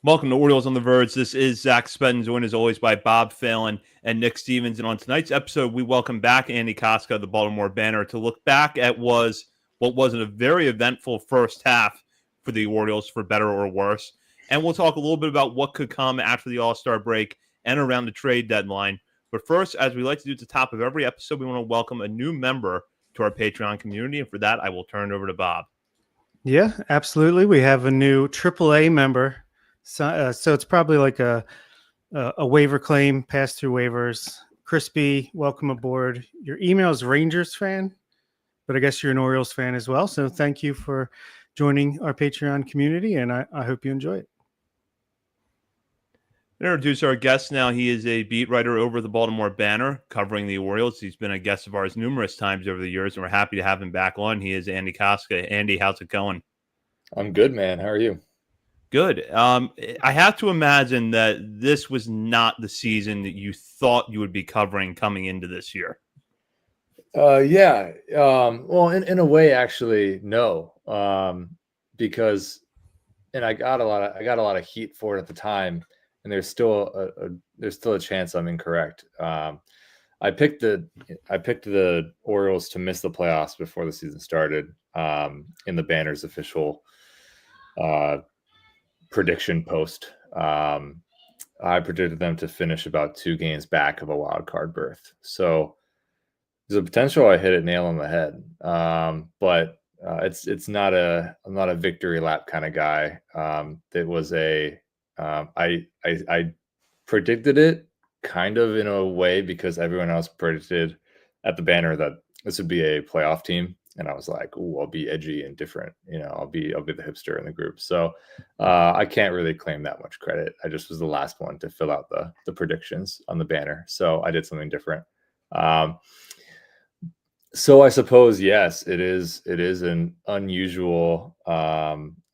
Welcome to Orioles on the Verge. This is Zach Spedden, joined as always by Bob Phelan and Nick Stevens. And on tonight's episode, we welcome back Andy Kostka of the Baltimore Banner to look back at what was a very eventful first half for the Orioles, for better or worse. And we'll talk a little bit about what could come after the All-Star break and around the trade deadline. But first, as we like to do at the top of every episode, we want to welcome a new member to our Patreon community. And for that, I will turn it over to Bob. Yeah, absolutely. We have a new AAA member. So it's probably like a waiver claim, pass through waivers. Crispy, welcome aboard. Your email is Rangers fan, but I guess you're an Orioles fan as well. So thank you for joining our Patreon community, and I hope you enjoy it. Introduce our guest now. He is a beat writer over the Baltimore Banner, covering the Orioles. He's been a guest of ours numerous times over the years, and we're happy to have him back on. He is Andy Kostka. Andy, how's it going? I'm good, man. How are you? Good. I have to imagine that this was not the season that you thought you would be covering coming into this year. Yeah. Well, in a way, actually, no. Because, and I got a lot of heat for it at the time, and there's still a chance I'm incorrect. I picked the Orioles to miss the playoffs before the season started. In the Banner's official prediction post, I predicted them to finish about 2 games back of a wild card berth. So there's a potential I hit it nail on the head, but I'm not a victory lap kind of guy. It was I predicted it kind of in a way because everyone else predicted at the Banner that this would be a playoff team. And I was like, "Ooh, I'll be edgy and different. I'll be the hipster in the group." So I can't really claim that much credit. I just was the last one to fill out the predictions on the Banner, so I did something different. So I suppose yes, it is an unusual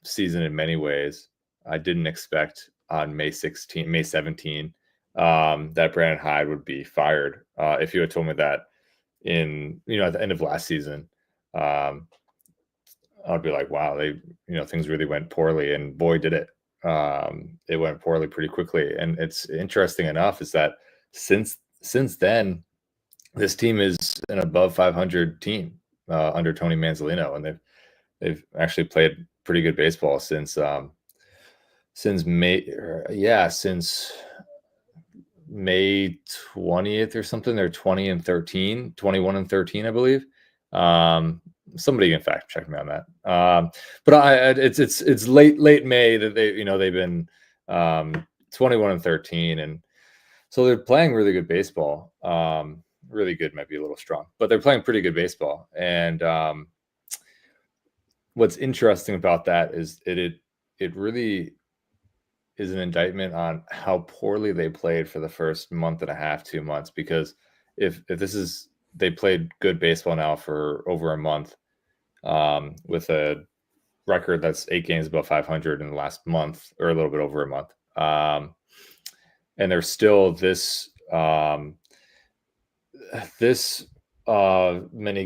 season in many ways. I didn't expect on May 17, that Brandon Hyde would be fired. If you had told me that at the end of last season. I'd be like, wow, things really went poorly, and boy, did it. It went poorly pretty quickly. And it's interesting enough is that since then, this team is an above 500 team under Tony Manzolino, and they've actually played pretty good baseball since May 20th or something. They're 21 and 13, I believe. Somebody can fact check me on that. But it's late May that they've been 21 and 13, and so they're playing really good baseball. Really good might be a little strong, but they're playing pretty good baseball. And what's interesting about that is it really is an indictment on how poorly they played for the first month and a half, 2 months. Because if they played good baseball now for over a month, with a record that's 8 games above 500 in the last month, or a little bit over a month. And they're still this many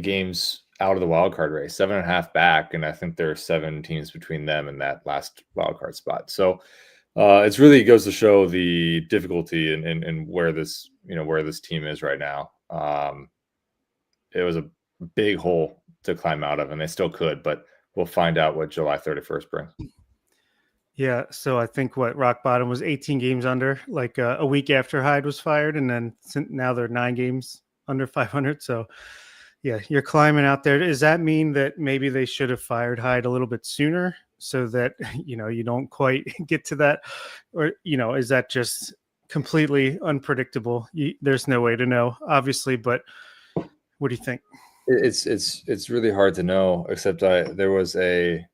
games out of the wild card race, 7.5 back. And I think there are 7 teams between them and that last wild card spot. So it's really goes to show the difficulty in where this team is right now. It was a big hole to climb out of, and they still could, but we'll find out what July 31st brings. Yeah, so I think rock bottom was 18 games under, like a week after Hyde was fired, and then now they're 9 games under 500. So yeah, you're climbing out there. Does that mean that maybe they should have fired Hyde a little bit sooner so that you don't quite get to that, or is that just completely unpredictable? There's no way to know, obviously, but what do you think? It's really hard to know, except there was a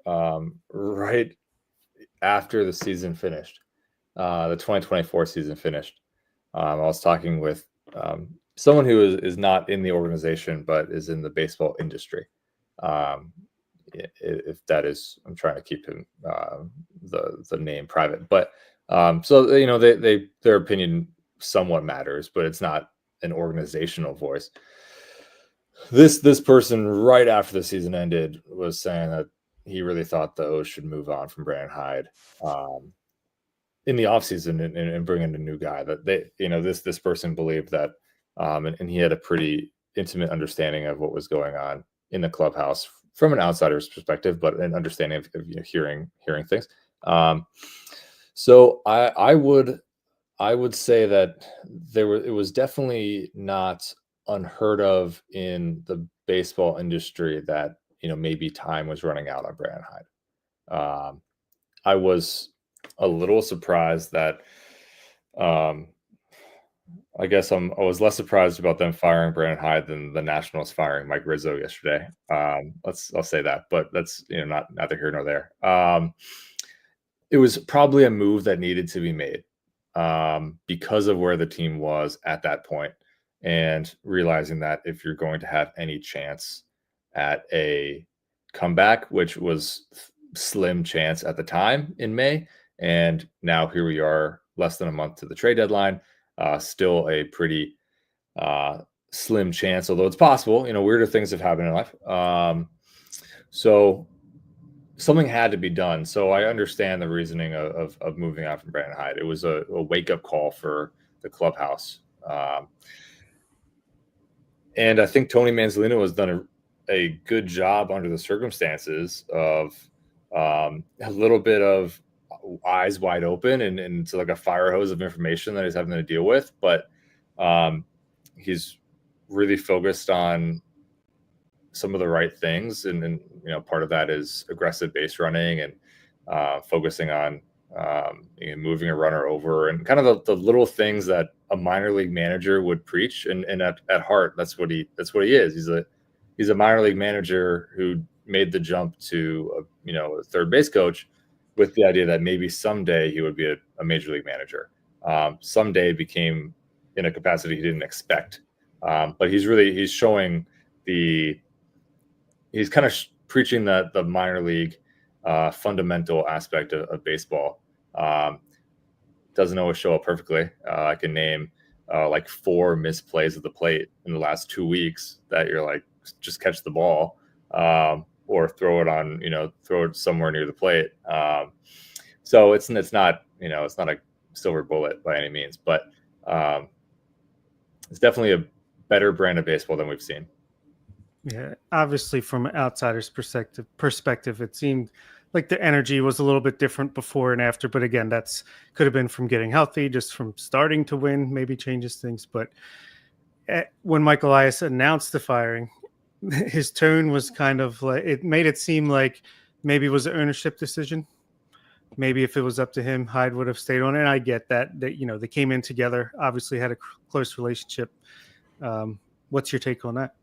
right after the season finished, the 2024 season finished. I was talking with someone who is not in the organization but is in the baseball industry. If that is, I'm trying to keep him the name private, but so their opinion somewhat matters, but it's not an organizational voice. This person right after the season ended was saying that he really thought the O's should move on from Brandon Hyde. in the offseason and bring in a new guy that they, this person believed that, and he had a pretty intimate understanding of what was going on in the clubhouse from an outsider's perspective, but an understanding of hearing things. So I would say that it was definitely not unheard of in the baseball industry that maybe time was running out on Brandon Hyde. I was a little surprised that I guess I was less surprised about them firing Brandon Hyde than the Nationals firing Mike Rizzo yesterday. I'll say that, but that's neither here nor there. It was probably a move that needed to be made because of where the team was at that point, and realizing that if you're going to have any chance at a comeback, which was slim chance at the time in May, and now here we are less than a month to the trade deadline, still a pretty slim chance, although it's possible. Weirder things have happened in life. So something had to be done. So I understand the reasoning of moving on from Brandon Hyde. It was a wake-up call for the clubhouse. And I think Tony Manzolino has done a good job under the circumstances of a little bit of eyes wide open and it's like a fire hose of information that he's having to deal with. But he's really focused on some of the right things. And part of that is aggressive base running and focusing on moving a runner over and kind of the little things that a minor league manager would preach. And at heart, that's what he is. He's a minor league manager who made the jump to a third base coach with the idea that maybe someday he would be a major league manager. Someday became in a capacity he didn't expect. But he's showing he's kind of preaching the minor league fundamental aspect of baseball. Doesn't always show up perfectly. I can name like 4 misplays at the plate in the last 2 weeks that you're like, just catch the ball or throw it somewhere near the plate. So it's not a silver bullet by any means, but it's definitely a better brand of baseball than we've seen. Yeah, obviously from an outsider's perspective, it seemed like the energy was a little bit different before and after. But again, that's could have been from getting healthy, just from starting to win, maybe changes things. But when Michael Elias announced the firing, his tone was kind of like, it made it seem like maybe it was an ownership decision. Maybe if it was up to him, Hyde would have stayed on. And I get that they came in together, obviously had a close relationship. What's your take on that?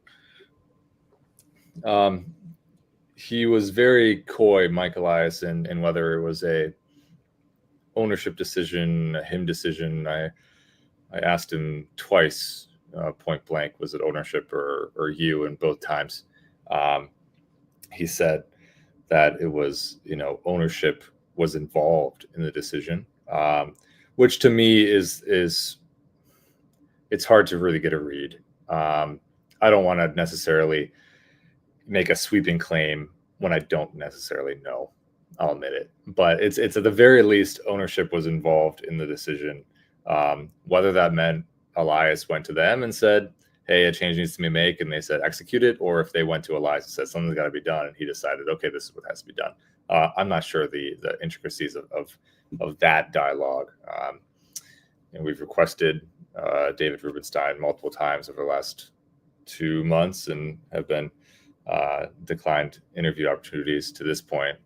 He was very coy, Mike Elias, and whether it was a ownership decision, a him decision. I asked him twice, point blank, was it ownership or you? And both times, he said that it was ownership was involved in the decision, which to me is it's hard to really get a read. I don't want to necessarily make a sweeping claim when I don't necessarily know. I'll admit it, but it's at the very least ownership was involved in the decision. Whether that meant Elias went to them and said, "Hey, a change needs to be made," and they said execute it, or if they went to Elias and said something's got to be done, and he decided, okay, this is what has to be done. I'm not sure the intricacies of that dialogue. And we've requested David Rubenstein multiple times over the last 2 months and have been declined interview opportunities to this point.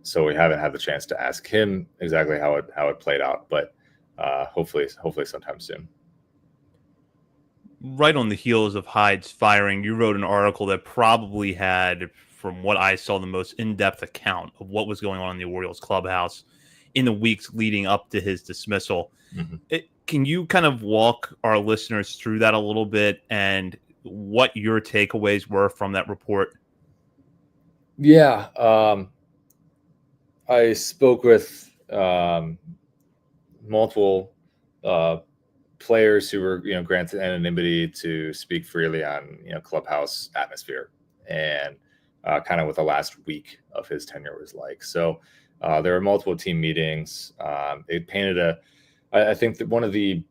So we haven't had the chance to ask him exactly how it played out, but hopefully sometime soon. Right on the heels of Hyde's firing, you wrote an article that probably had, from what I saw, the most in-depth account of what was going on in the Orioles clubhouse in the weeks leading up to his dismissal. Mm-hmm. Can you kind of walk our listeners through that a little bit and what your takeaways were from that report? Yeah. I spoke with multiple players who were, granted anonymity to speak freely on, clubhouse atmosphere and kind of what the last week of his tenure was like. So There were multiple team meetings. It painted I think that one of the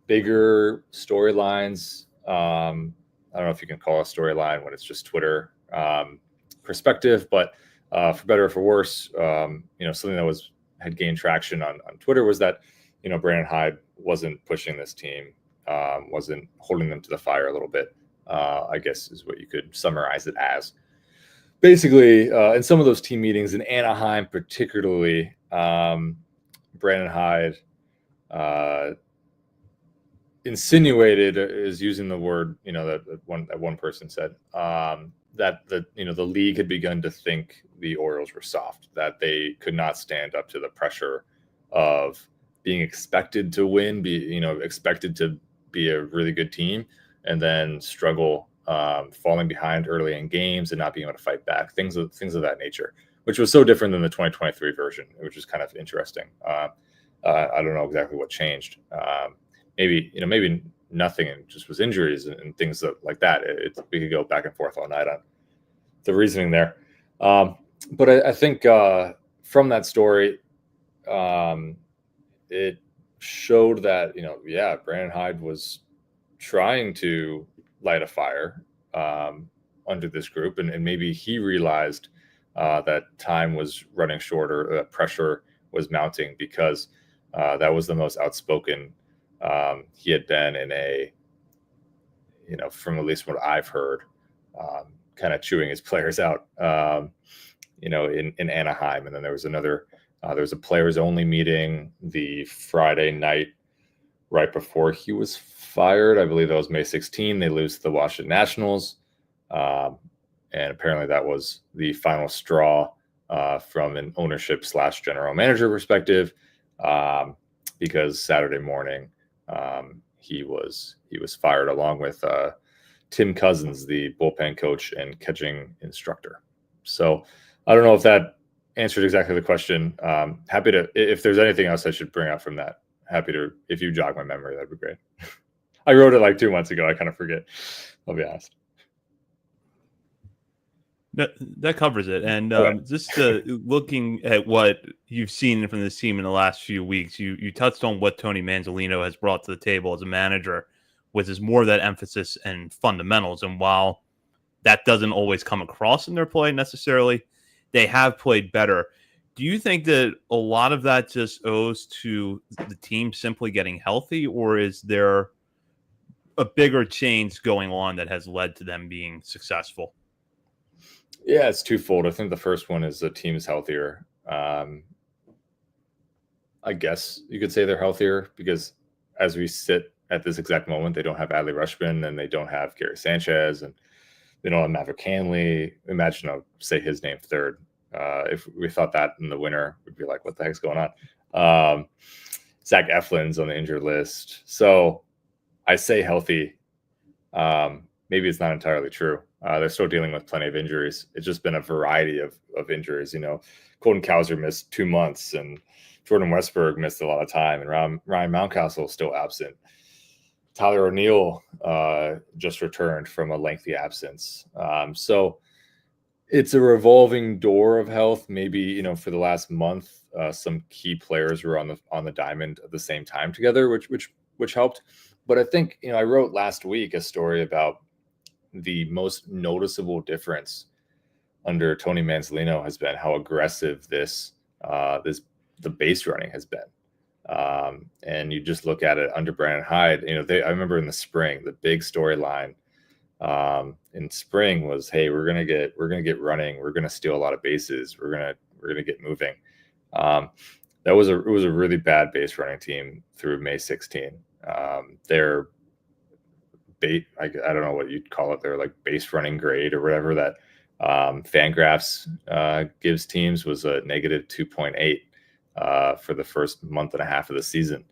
bigger storylines, I don't know if you can call a storyline when it's just Twitter perspective, but for better or for worse, something that had gained traction on Twitter was that, Brandon Hyde wasn't pushing this team, wasn't holding them to the fire a little bit, I guess is what you could summarize it as. Basically, in some of those team meetings in Anaheim, particularly, Brandon Hyde insinuated, is using the word, that one person said, that the league had begun to think the Orioles were soft, that they could not stand up to the pressure of being expected to win, expected to be a really good team, and then struggle, falling behind early in games and not being able to fight back, things of that nature, which was so different than the 2023 version, which is kind of interesting. I don't know exactly what changed. Maybe nothing, and just was injuries and things like that. We could go back and forth all night on the reasoning there. But I think from that story, it showed that, Brandon Hyde was trying to light a fire under this group. And maybe he realized that time was running short, or that pressure was mounting, because that was the most outspoken he had been in from at least what I've heard, kind of chewing his players out, in Anaheim. And then there was there was a players only meeting the Friday night right before he was fired. I believe that was May 16. They lose to the Washington Nationals. And apparently that was the final straw from an ownership / general manager perspective, because Saturday morning, he was fired, along with Tim Cousins, the bullpen coach and catching instructor. So I don't know if that answered exactly the question. Happy to, if there's anything else I should bring up from that, happy to, if you jog my memory, that'd be great. I wrote it like 2 months ago. I kind of forget, I'll be honest. That covers it. And Okay. just looking at what you've seen from this team in the last few weeks, you touched on what Tony Manzolino has brought to the table as a manager, which is more of that emphasis and fundamentals. And while that doesn't always come across in their play necessarily, they have played better. Do you think that a lot of that just owes to the team simply getting healthy, or is there a bigger change going on that has led to them being successful? Yeah, it's twofold. I think the first one is the team is healthier. I guess you could say they're healthier because as we sit at this exact moment, they don't have Adley Rutschman, and they don't have Gary Sanchez, and they don't have Maverick Hanley. Imagine I'll say his name third. If we thought that in the winter, we'd be like, what the heck's going on? Zach Eflin's on the injured list. So I say healthy. Maybe it's not entirely true. They're still dealing with plenty of injuries. It's just been a variety of injuries. Colton Cowser missed 2 months, and Jordan Westberg missed a lot of time, and Ryan Mountcastle is still absent. Tyler O'Neill just returned from a lengthy absence. So it's a revolving door of health. Maybe, for the last month, some key players were on the diamond at the same time together, which helped. But I think, I wrote last week a story about the most noticeable difference under Tony Manzolino has been how aggressive the base running has been. And you just look at it under Brandon Hyde. I remember in the spring, the big storyline in spring was, hey, we're gonna get running, we're gonna steal a lot of bases, we're gonna get moving. It was a really bad base running team through May 16. Their I don't know what you'd call it. They're like base running grade or whatever that Fangraphs gives teams was a negative 2.8 for the first month and a half of the season,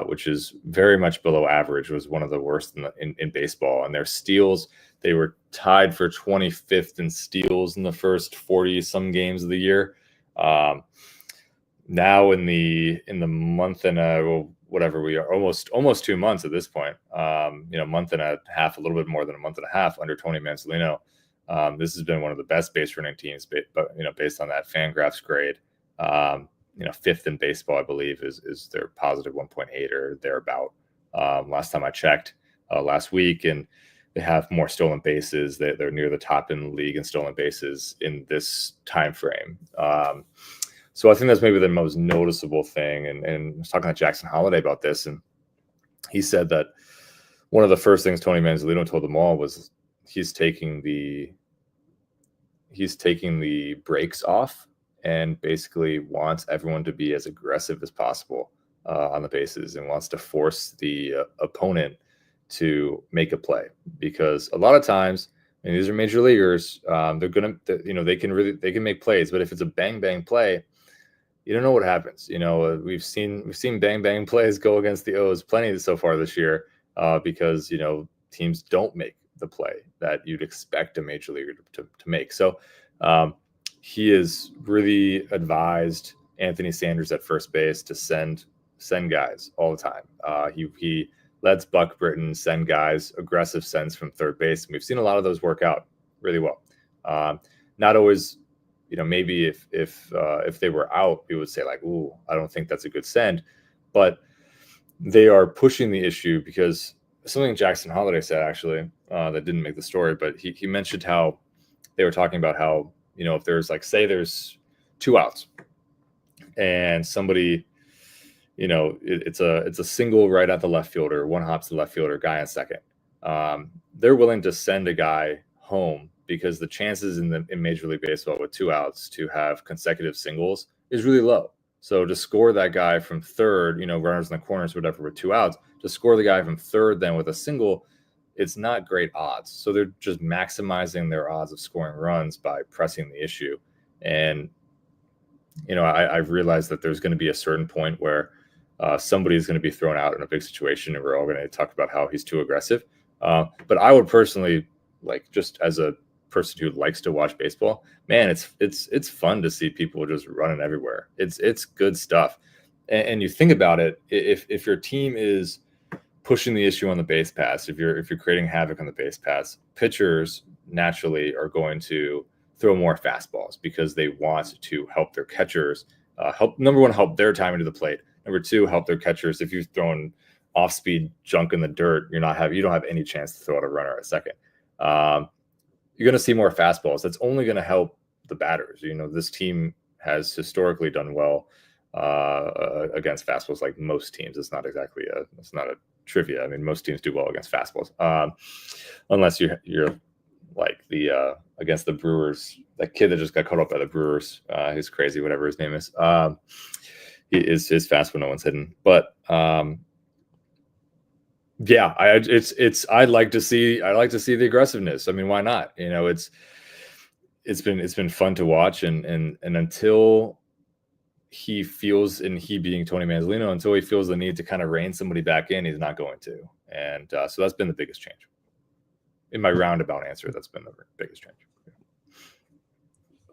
which is very much below average. Was one of the worst in baseball. And their steals, they were tied for 25th in steals in the first 40 some games of the year. Now in the month and whatever we are, almost 2 months at this point, month and a half, a little bit more than a month and a half under Tony Manzolino. This has been one of the best base running teams, but based on that Fangraphs grade. fifth in baseball, I believe, is their positive 1.8 or thereabout. Last time I checked last week, and they have more stolen bases. They're near the top in the league in stolen bases in this time frame. So I think that's maybe the most noticeable thing. And I was talking to Jackson Holliday about this, and he said that one of the first things Tony Manzolino told them all was he's taking the brakes off and basically wants everyone to be as aggressive as possible on the bases, and wants to force the opponent to make a play, because a lot of times, and these are major leaguers, they can make plays, but if it's a bang bang play, you don't know what happens. We've seen bang bang plays go against the O's plenty so far this year, because teams don't make the play that you'd expect a major leaguer to make. So he has really advised Anthony Sanders at first base to send guys all the time. He lets Buck Britton send guys, aggressive sends from third base. And we've seen a lot of those work out really well. Not always, maybe if they were out, we would say like, ooh, I don't think that's a good send. But they are pushing the issue, because something Jackson Holliday said, actually, that didn't make the story, but he mentioned how they were talking about how, if there's say there's 2 outs and somebody, it's a single right at the left fielder, one hops to the left fielder, guy on second. They're willing to send a guy home, because the chances in Major League Baseball with 2 outs to have consecutive singles is really low. So to score that guy from third, runners in the corners, whatever, with 2 outs, to score the guy from third then with a single, it's not great odds. So they're just maximizing their odds of scoring runs by pressing the issue. And, I've realized that there's going to be a certain point where somebody's going to be thrown out in a big situation, and we're all going to talk about how he's too aggressive. But I would personally, just as a person who likes to watch baseball, man, it's fun to see people just running everywhere. It's good stuff. And you think about it, if your team is pushing the issue on the base pass, if you're creating havoc on the base pass, pitchers naturally are going to throw more fastballs, because they want to help their catchers, number one, help their timing to the plate. Number two, help their catchers. If you're throwing off-speed junk in the dirt, you don't have any chance to throw out a runner at second. You're going to see more fastballs. That's only going to help the batters. This team has historically done well against fastballs, like most teams. It's not a trivia. I mean, most teams do well against fastballs, unless you're like the against the Brewers. That kid that just got caught up by the Brewers, he's crazy, whatever his name is. He is his fastball, no one's hidden. But yeah, I'd like to see the aggressiveness. I mean, why not? It's been fun to watch, and until he feels, and he being Tony Manzolino, until he feels the need to kind of rein somebody back in, he's not going to. And so that's been the biggest change. In my roundabout answer, that's been the biggest change.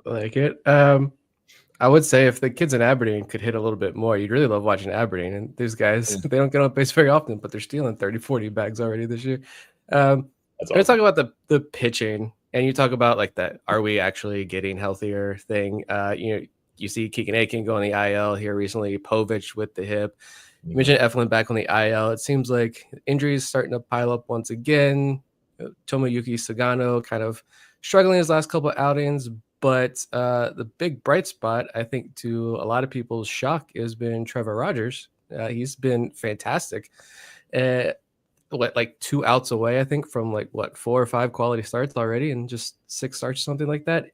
I like it. I would say if the kids in Aberdeen could hit a little bit more, you'd really love watching Aberdeen. And these guys, they don't get on base very often, but they're stealing 30, 40 bags already this year. That's awesome. Let's talk about the pitching, and you talk about like that, are we actually getting healthier thing? You see Keegan Aiken go on the IL here recently, Povich with the hip. You mentioned Eflin back on the IL. It seems like injuries starting to pile up once again. Tomoyuki Sagano kind of struggling his last couple of outings, but the big bright spot, I think, to a lot of people's shock, has been Trevor Rogers. He's been fantastic. Like 2 outs away, I think, from 4 or 5 quality starts already, and just 6 starts, something like that.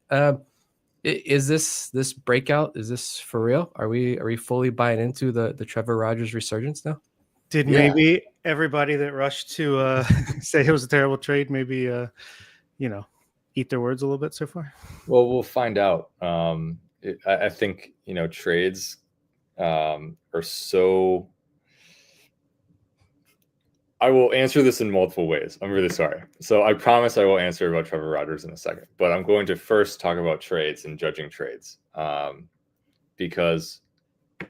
Is this breakout? Is this for real? Are we fully buying into the Trevor Rogers resurgence now? Did maybe everybody that rushed to say it was a terrible trade maybe eat their words a little bit so far? Well, we'll find out. I think trades are so. I will answer this in multiple ways. I'm really sorry. So I promise I will answer about Trevor Rogers in a second, but I'm going to first talk about trades and judging trades, because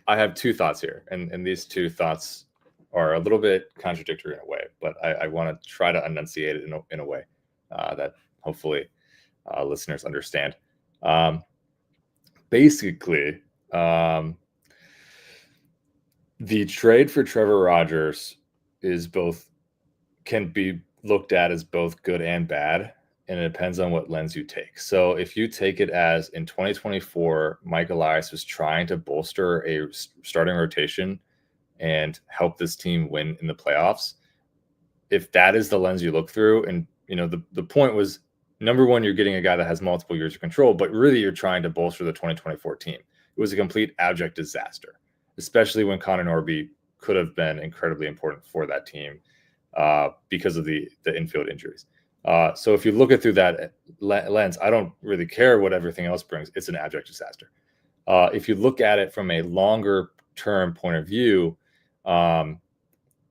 I have 2 thoughts here, and these 2 thoughts are a little bit contradictory in a way, but I want to try to enunciate it in a way that hopefully listeners understand. Basically, The trade for Trevor Rogers can be looked at as both good and bad, and it depends on what lens you take. So if you take it as in 2024, Mike Elias was trying to bolster a starting rotation and help this team win in the playoffs, if that is the lens you look through, and the point was, number one, you're getting a guy that has multiple years of control, but really you're trying to bolster the 2024 team. It was a complete abject disaster, especially when Connor Norby could have been incredibly important for that team because of the infield injuries. So if you look at through that lens, I don't really care what everything else brings. It's an abject disaster. If you look at it from a longer term point of view,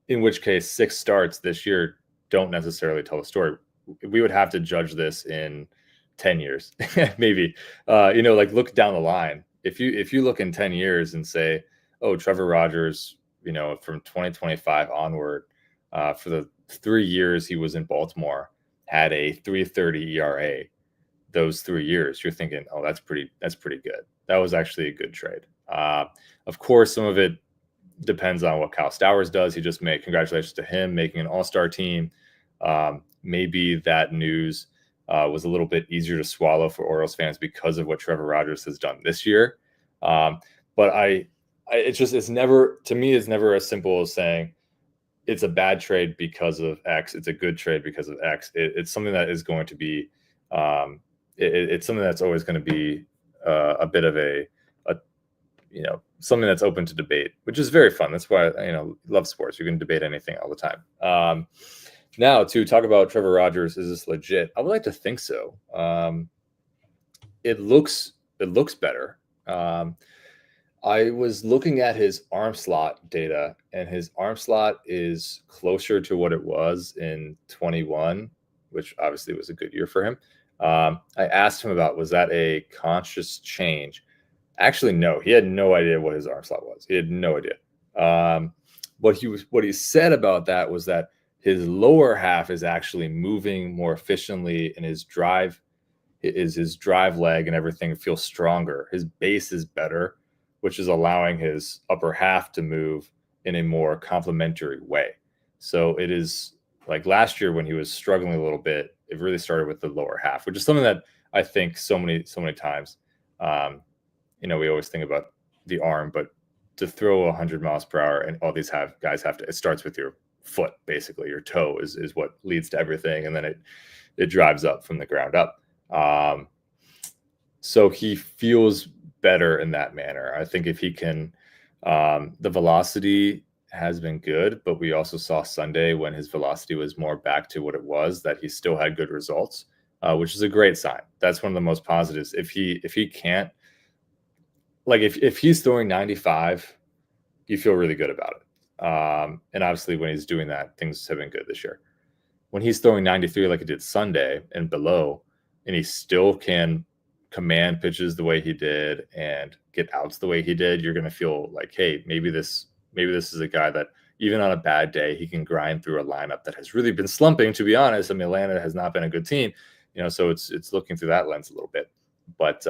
in which case 6 starts this year don't necessarily tell the story. We would have to judge this in 10 years, maybe. Look down the line. If you look in 10 years and say, oh, Trevor Rogers, from 2025 onward, for the 3 years he was in Baltimore, had a 3.30 ERA. Those 3 years, you're thinking, oh, that's pretty good. That was actually a good trade. Of course, some of it depends on what Kyle Stowers does. He just made, congratulations to him, making an all-star team. Maybe that news was a little bit easier to swallow for Orioles fans because of what Trevor Rogers has done this year. But it's never as simple as saying it's a bad trade because of X. It's a good trade because of X. It's something that is going to be, it's something that's always going to be a bit of a something that's open to debate, which is very fun. That's why love sports. You can debate anything all the time. Now, to talk about Trevor Rogers, is this legit? I would like to think so. It looks better. I was looking at his arm slot data, and his arm slot is closer to what it was in 21, which obviously was a good year for him. I asked him about, was that a conscious change? Actually, no. He had no idea what his arm slot was. He had no idea. What he said about that was that his lower half is actually moving more efficiently, and his drive leg and everything feels stronger. His base is better, which is allowing his upper half to move in a more complementary way. So it is like last year when he was struggling a little bit, it really started with the lower half, which is something that I think so many times, we always think about the arm, but to throw 100 miles per hour and all these guys have to, it starts with your foot, basically. Your toe is what leads to everything. And then it drives up from the ground up. So he feels better in that manner. I think if he can, the velocity has been good, but we also saw Sunday when his velocity was more back to what it was, that he still had good results, which is a great sign. That's one of the most positives. If he can't, like if he's throwing 95, you feel really good about it. And obviously when he's doing that, things have been good this year. When he's throwing 93 like he did Sunday and below, and he still can command pitches the way he did and get outs the way he did, you're going to feel like, hey, maybe this is a guy that even on a bad day, he can grind through a lineup that has really been slumping, to be honest. I mean, Atlanta has not been a good team, so it's looking through that lens a little bit. But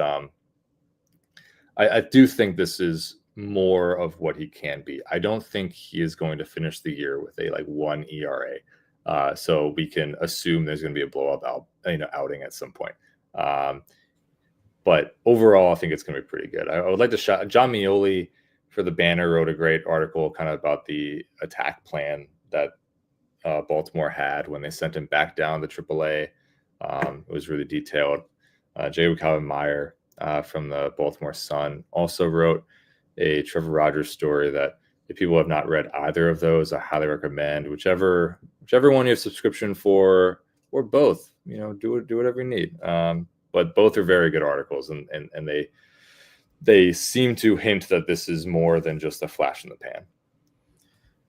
I do think this is more of what he can be. I don't think he is going to finish the year with a 1 ERA. So we can assume there's going to be a blow-up outing at some point. But overall, I think it's going to be pretty good. I would like to shout John Mioli for the Banner wrote a great article kind of about the attack plan that Baltimore had when they sent him back down to AAA. It was really detailed. Jay Calvin Meyer from the Baltimore Sun also wrote a Trevor Rogers story that if people have not read either of those, I highly recommend whichever one you have subscription for, or both. Do whatever you need. But both are very good articles, and they seem to hint that this is more than just a flash in the pan.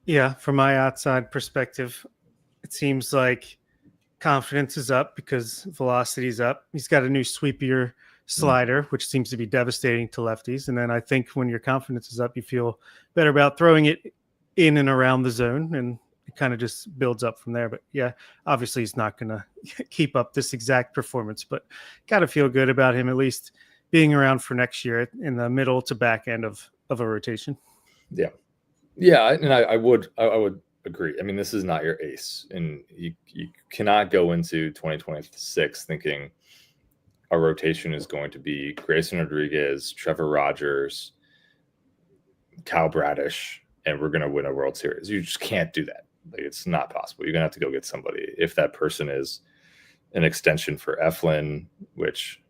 Yeah, from my outside perspective, it seems like confidence is up because velocity is up. He's got a new sweepier slider, which seems to be devastating to lefties. And then I think when your confidence is up, you feel better about throwing it in and around the zone, and it kind of just builds up from there. But yeah, obviously he's not going to keep up this exact performance, but got to feel good about him at least being around for next year in the middle to back end of a rotation. Yeah, and I would agree. I mean, this is not your ace, and you cannot go into 2026 thinking our rotation is going to be Grayson Rodriguez, Trevor Rogers, Kyle Bradish, and we're going to win a World Series. You just can't do that. Like, it's not possible. You're going to have to go get somebody. If that person is an extension for Eflin, which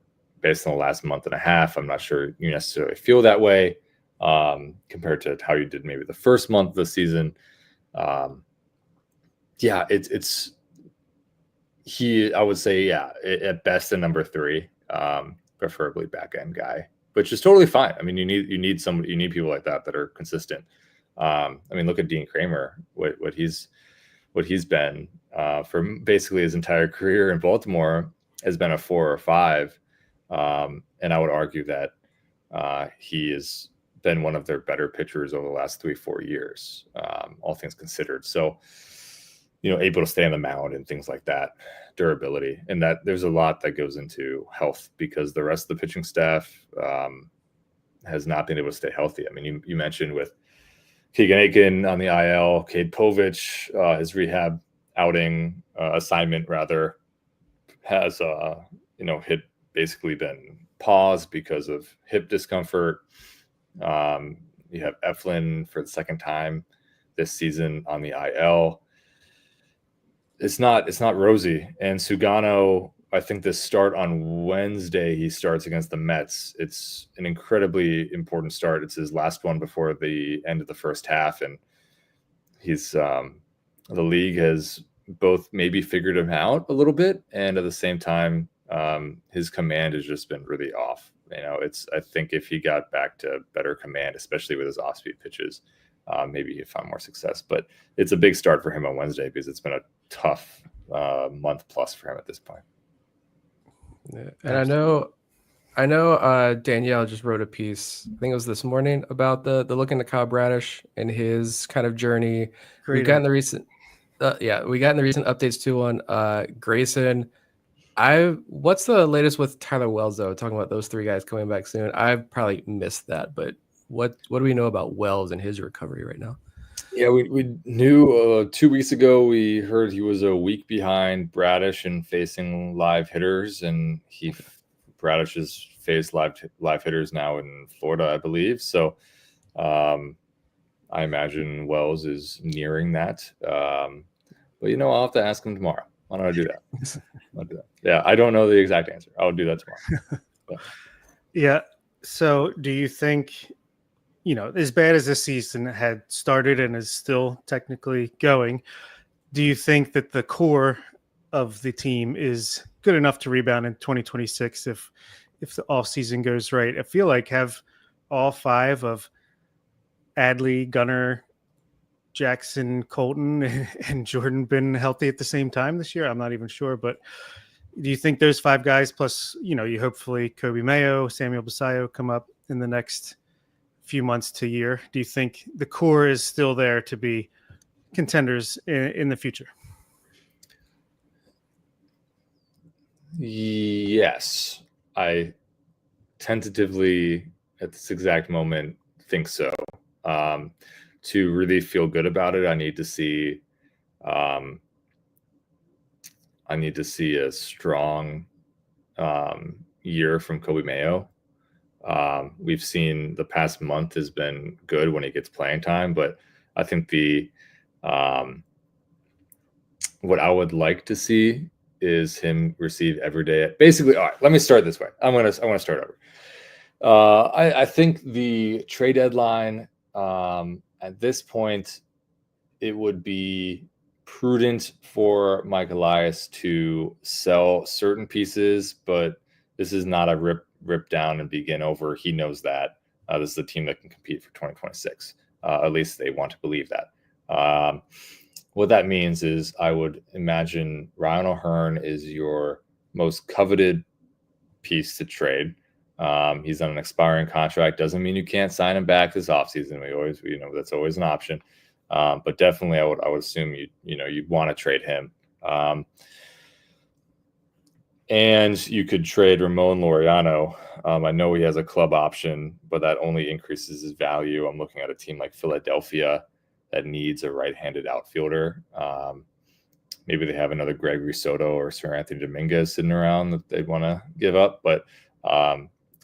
based on the last month and a half, I'm not sure you necessarily feel that way compared to how you did maybe the first month of the season. I would say, at best a number 3, preferably back end guy, which is totally fine. I mean, you need somebody, you need people like that are consistent. I mean, look at Dean Kramer, what he's been for basically his entire career in Baltimore has been a 4 or 5. And I would argue that he has been one of their better pitchers over the last 3-4 years, all things considered. So, able to stay on the mound and things like that, durability, and that there's a lot that goes into health because the rest of the pitching staff has not been able to stay healthy. I mean, you mentioned with Keegan Aiken on the IL, Cade Povich, his rehab assignment rather, has hit basically been paused because of hip discomfort. You have Eflin for the second time this season on the IL. It's not rosy. And Sugano, I think this start on Wednesday, he starts against the Mets. It's an incredibly important start. It's his last one before the end of the first half. And he's the league has both maybe figured him out a little bit. And at the same time, his command has just been really off. I think if he got back to better command, especially with his off-speed pitches, maybe he'd find more success. But it's a big start for him on Wednesday because it's been a tough month plus for him at this point. Yeah. And I know Danielle just wrote a piece, I think it was this morning, about the look into Kyle Bradish and his kind of journey. We've gotten the recent updates too on Grayson. What's the latest with Tyler Wells though? Talking about those 3 guys coming back soon. I've probably missed that, but what do we know about Wells and his recovery right now? Yeah, we knew 2 weeks ago. We heard he was a week behind Bradish in facing live hitters, and Bradish has faced live hitters now in Florida, I believe. So I imagine Wells is nearing that. But I'll have to ask him tomorrow. Why don't I do that? I'll do that. Yeah, I don't know the exact answer. I'll do that tomorrow. Yeah. So do you think, as bad as this season had started and is still technically going, do you think that the core of the team is good enough to rebound in 2026 if the offseason goes right? I feel like have all 5 of Adley, Gunnar, Jackson, Colton, and Jordan been healthy at the same time this year? I'm not even sure, but do you think those 5 guys plus, you hopefully Kobe Mayo, Samuel Basayo come up in the next few months to year? Do you think the core is still there to be contenders in the future? Yes, I tentatively at this exact moment think so. To really feel good about it, I need to see a strong year from Kobe Mayo. We've seen the past month has been good when he gets playing time, but I think what I would like to see is him receive every day. Basically, all right, let me start this way. I want to start over. I think the trade deadline at this point, it would be prudent for Mike Elias to sell certain pieces, but this is not a rip down and begin over. He knows that this is a team that can compete for 2026. At least they want to believe that. What that means is I would imagine Ryan O'Hearn is your most coveted piece to trade. He's on an expiring contract. Doesn't mean you can't sign him back this offseason. That's always an option. But definitely I would assume you'd want to trade him. And you could trade Ramon Laureano. I know he has a club option, but that only increases his value. I'm looking at a team like Philadelphia that needs a right-handed outfielder. Maybe they have another Gregory Soto or Sir Anthony Dominguez sitting around that they want to give up, but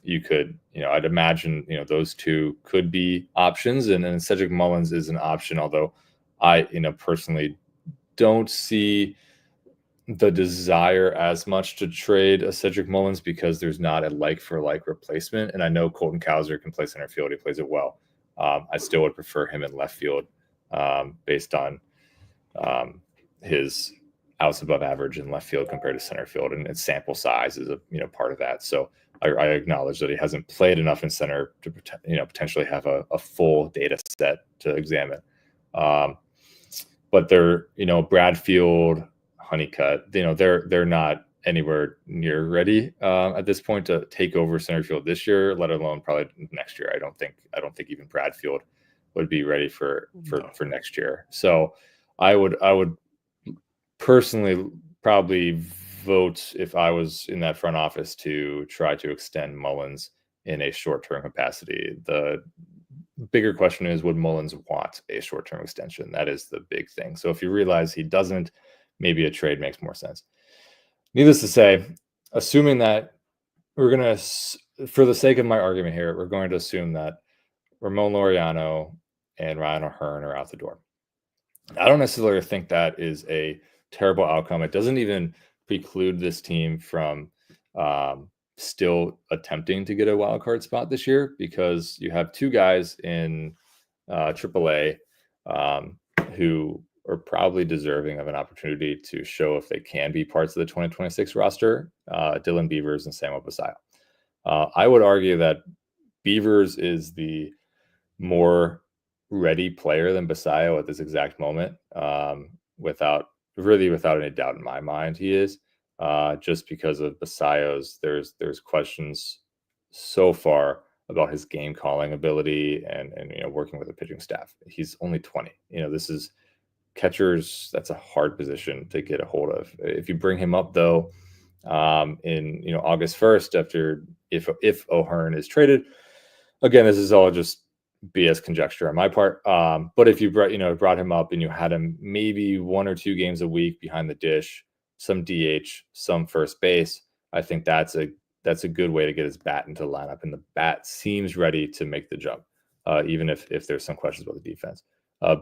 you could, I'd imagine, those two could be options, and Cedric Mullins is an option, although I, personally don't see the desire as much to trade a Cedric Mullins because there's not a like for like replacement. And I know Colton Cowser can play center field. He plays it well. I still would prefer him in left field based on his outs above average in left field compared to center field, and its sample size is a part of that. So I acknowledge that he hasn't played enough in center to potentially have a full data set to examine. But they're Bradfield, Honeycutt, they're not anywhere near ready at this point to take over center field this year, let alone probably next year. I don't think even Bradfield would be ready for next year. So I would personally probably vote, if I was in that front office, to try to extend Mullins in a short-term capacity. The bigger question is, would Mullins want a short-term extension? That is the big thing. So if you realize he doesn't, maybe a trade makes more sense. Needless to say, assuming that we're going to, for the sake of my argument here, we're going to assume that Ramon Laureano and Ryan O'Hearn are out the door. I don't necessarily think that is a terrible outcome. It doesn't even preclude this team from still attempting to get a wild card spot this year, because you have two guys in AAA who are probably deserving of an opportunity to show if they can be parts of the 2026 roster, Dylan Beavers and Samuel Basallo. I would argue that Beavers is the more ready player than Basallo at this exact moment, without any doubt in my mind. He is, just because of Basallo's, there's questions so far about his game calling ability and working with a pitching staff. He's only 20. This is catchers. That's a hard position to get a hold of. If you bring him up though, in August 1st, after if O'Hearn is traded, again, this is all just BS conjecture on my part. But if you brought him up and you had him maybe 1 or 2 games a week behind the dish, some DH, some first base, I think that's a good way to get his bat into the lineup. And the bat seems ready to make the jump, even if there's some questions about the defense.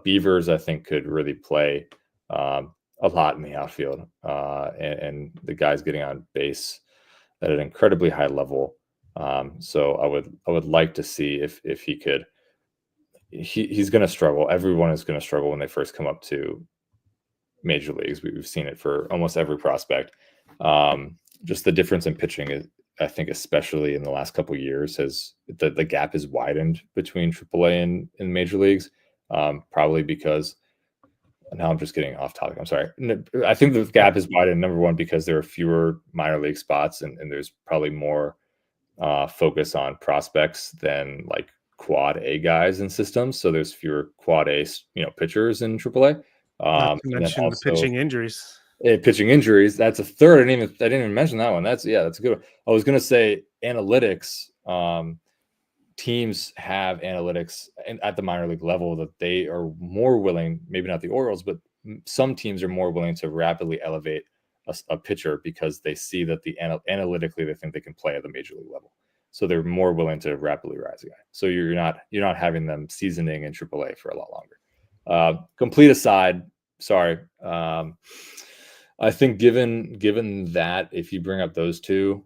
Beavers, I think, could really play a lot in the outfield, and the guy's getting on base at an incredibly high level. So I would like to see if he could. He's going to struggle. Everyone is going to struggle when they first come up to major leagues. We've seen it for almost every prospect. Just the difference in pitching is, I think, especially in the last couple of years, has the gap has widened between AAA and major leagues. Probably because, now I'm just getting off topic. I'm sorry. I think the gap is widened, number one, because there are fewer minor league spots, and there's probably more focus on prospects than like quad A guys in systems. So there's fewer quad A pitchers in AAA. Not to mention the pitching injuries. Pitching injuries. That's a third. I didn't even mention that one. That's a good one. I was going to say analytics. Teams have analytics at the minor league level that they are more willing, maybe not the Orioles, but some teams are more willing to rapidly elevate a pitcher because they see that analytically they think they can play at the major league level. So they're more willing to rapidly rise a guy. So you're not having them seasoning in AAA for a lot longer. Complete aside, sorry. I think given that, if you bring up those two,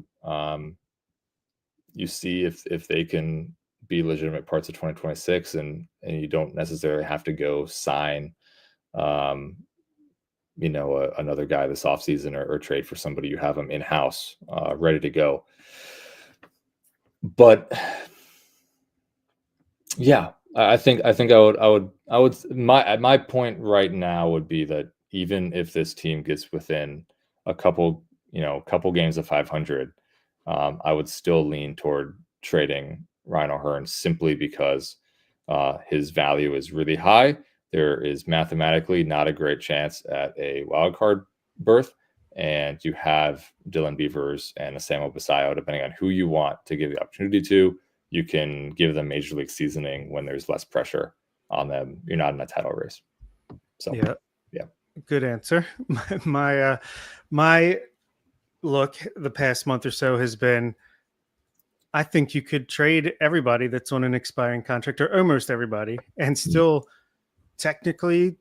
you see if they can be legitimate parts of 2026, and you don't necessarily have to go sign another guy this offseason or trade for somebody. You have them in-house, ready to go. But yeah, I think I would my point right now would be that even if this team gets within a couple games of 500, I would still lean toward trading Ryan O'Hearn, simply because his value is really high. There is mathematically not a great chance at a wild card berth, and you have Dylan Beavers and a Samuel Basayo, depending on who you want to give the opportunity to, you can give them major league seasoning when there's less pressure on them. You're not in a title race. So Yeah. Yeah. Good answer. My look the past month or so has been, I think you could trade everybody that's on an expiring contract, or almost everybody, and still technically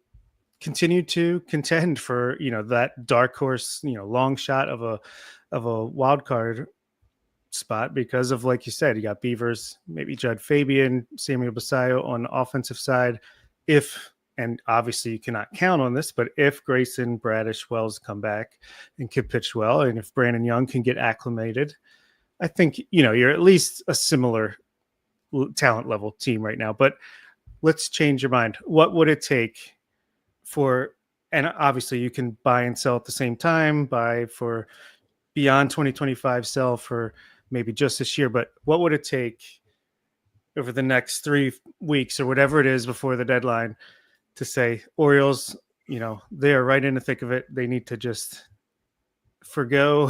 continue to contend for, that dark horse, long shot of a wild card spot, because of, like you said, you got Beavers, maybe Judd Fabian, Samuel Basayo on the offensive side. And obviously you cannot count on this, but if Grayson, Bradish, Wells come back and can pitch well, and if Brandon Young can get acclimated, I think, you're at least a similar talent level team right now. But let's change your mind. What would it take for, and obviously you can buy and sell at the same time, buy for beyond 2025, sell for maybe just this year, but what would it take over the next 3 weeks or whatever it is before the deadline to say, Orioles, they are right in the thick of it. They need to just forgo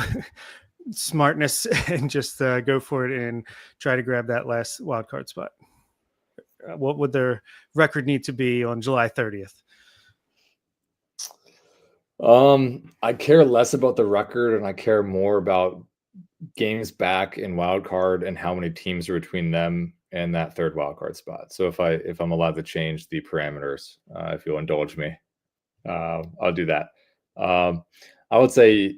smartness and just go for it and try to grab that last wild card spot? What would their record need to be on July 30th? I care less about the record, and I care more about games back in wild card and how many teams are between them and that third wild card spot. So if I'm allowed to change the parameters, if you'll indulge me, I'll do that. I would say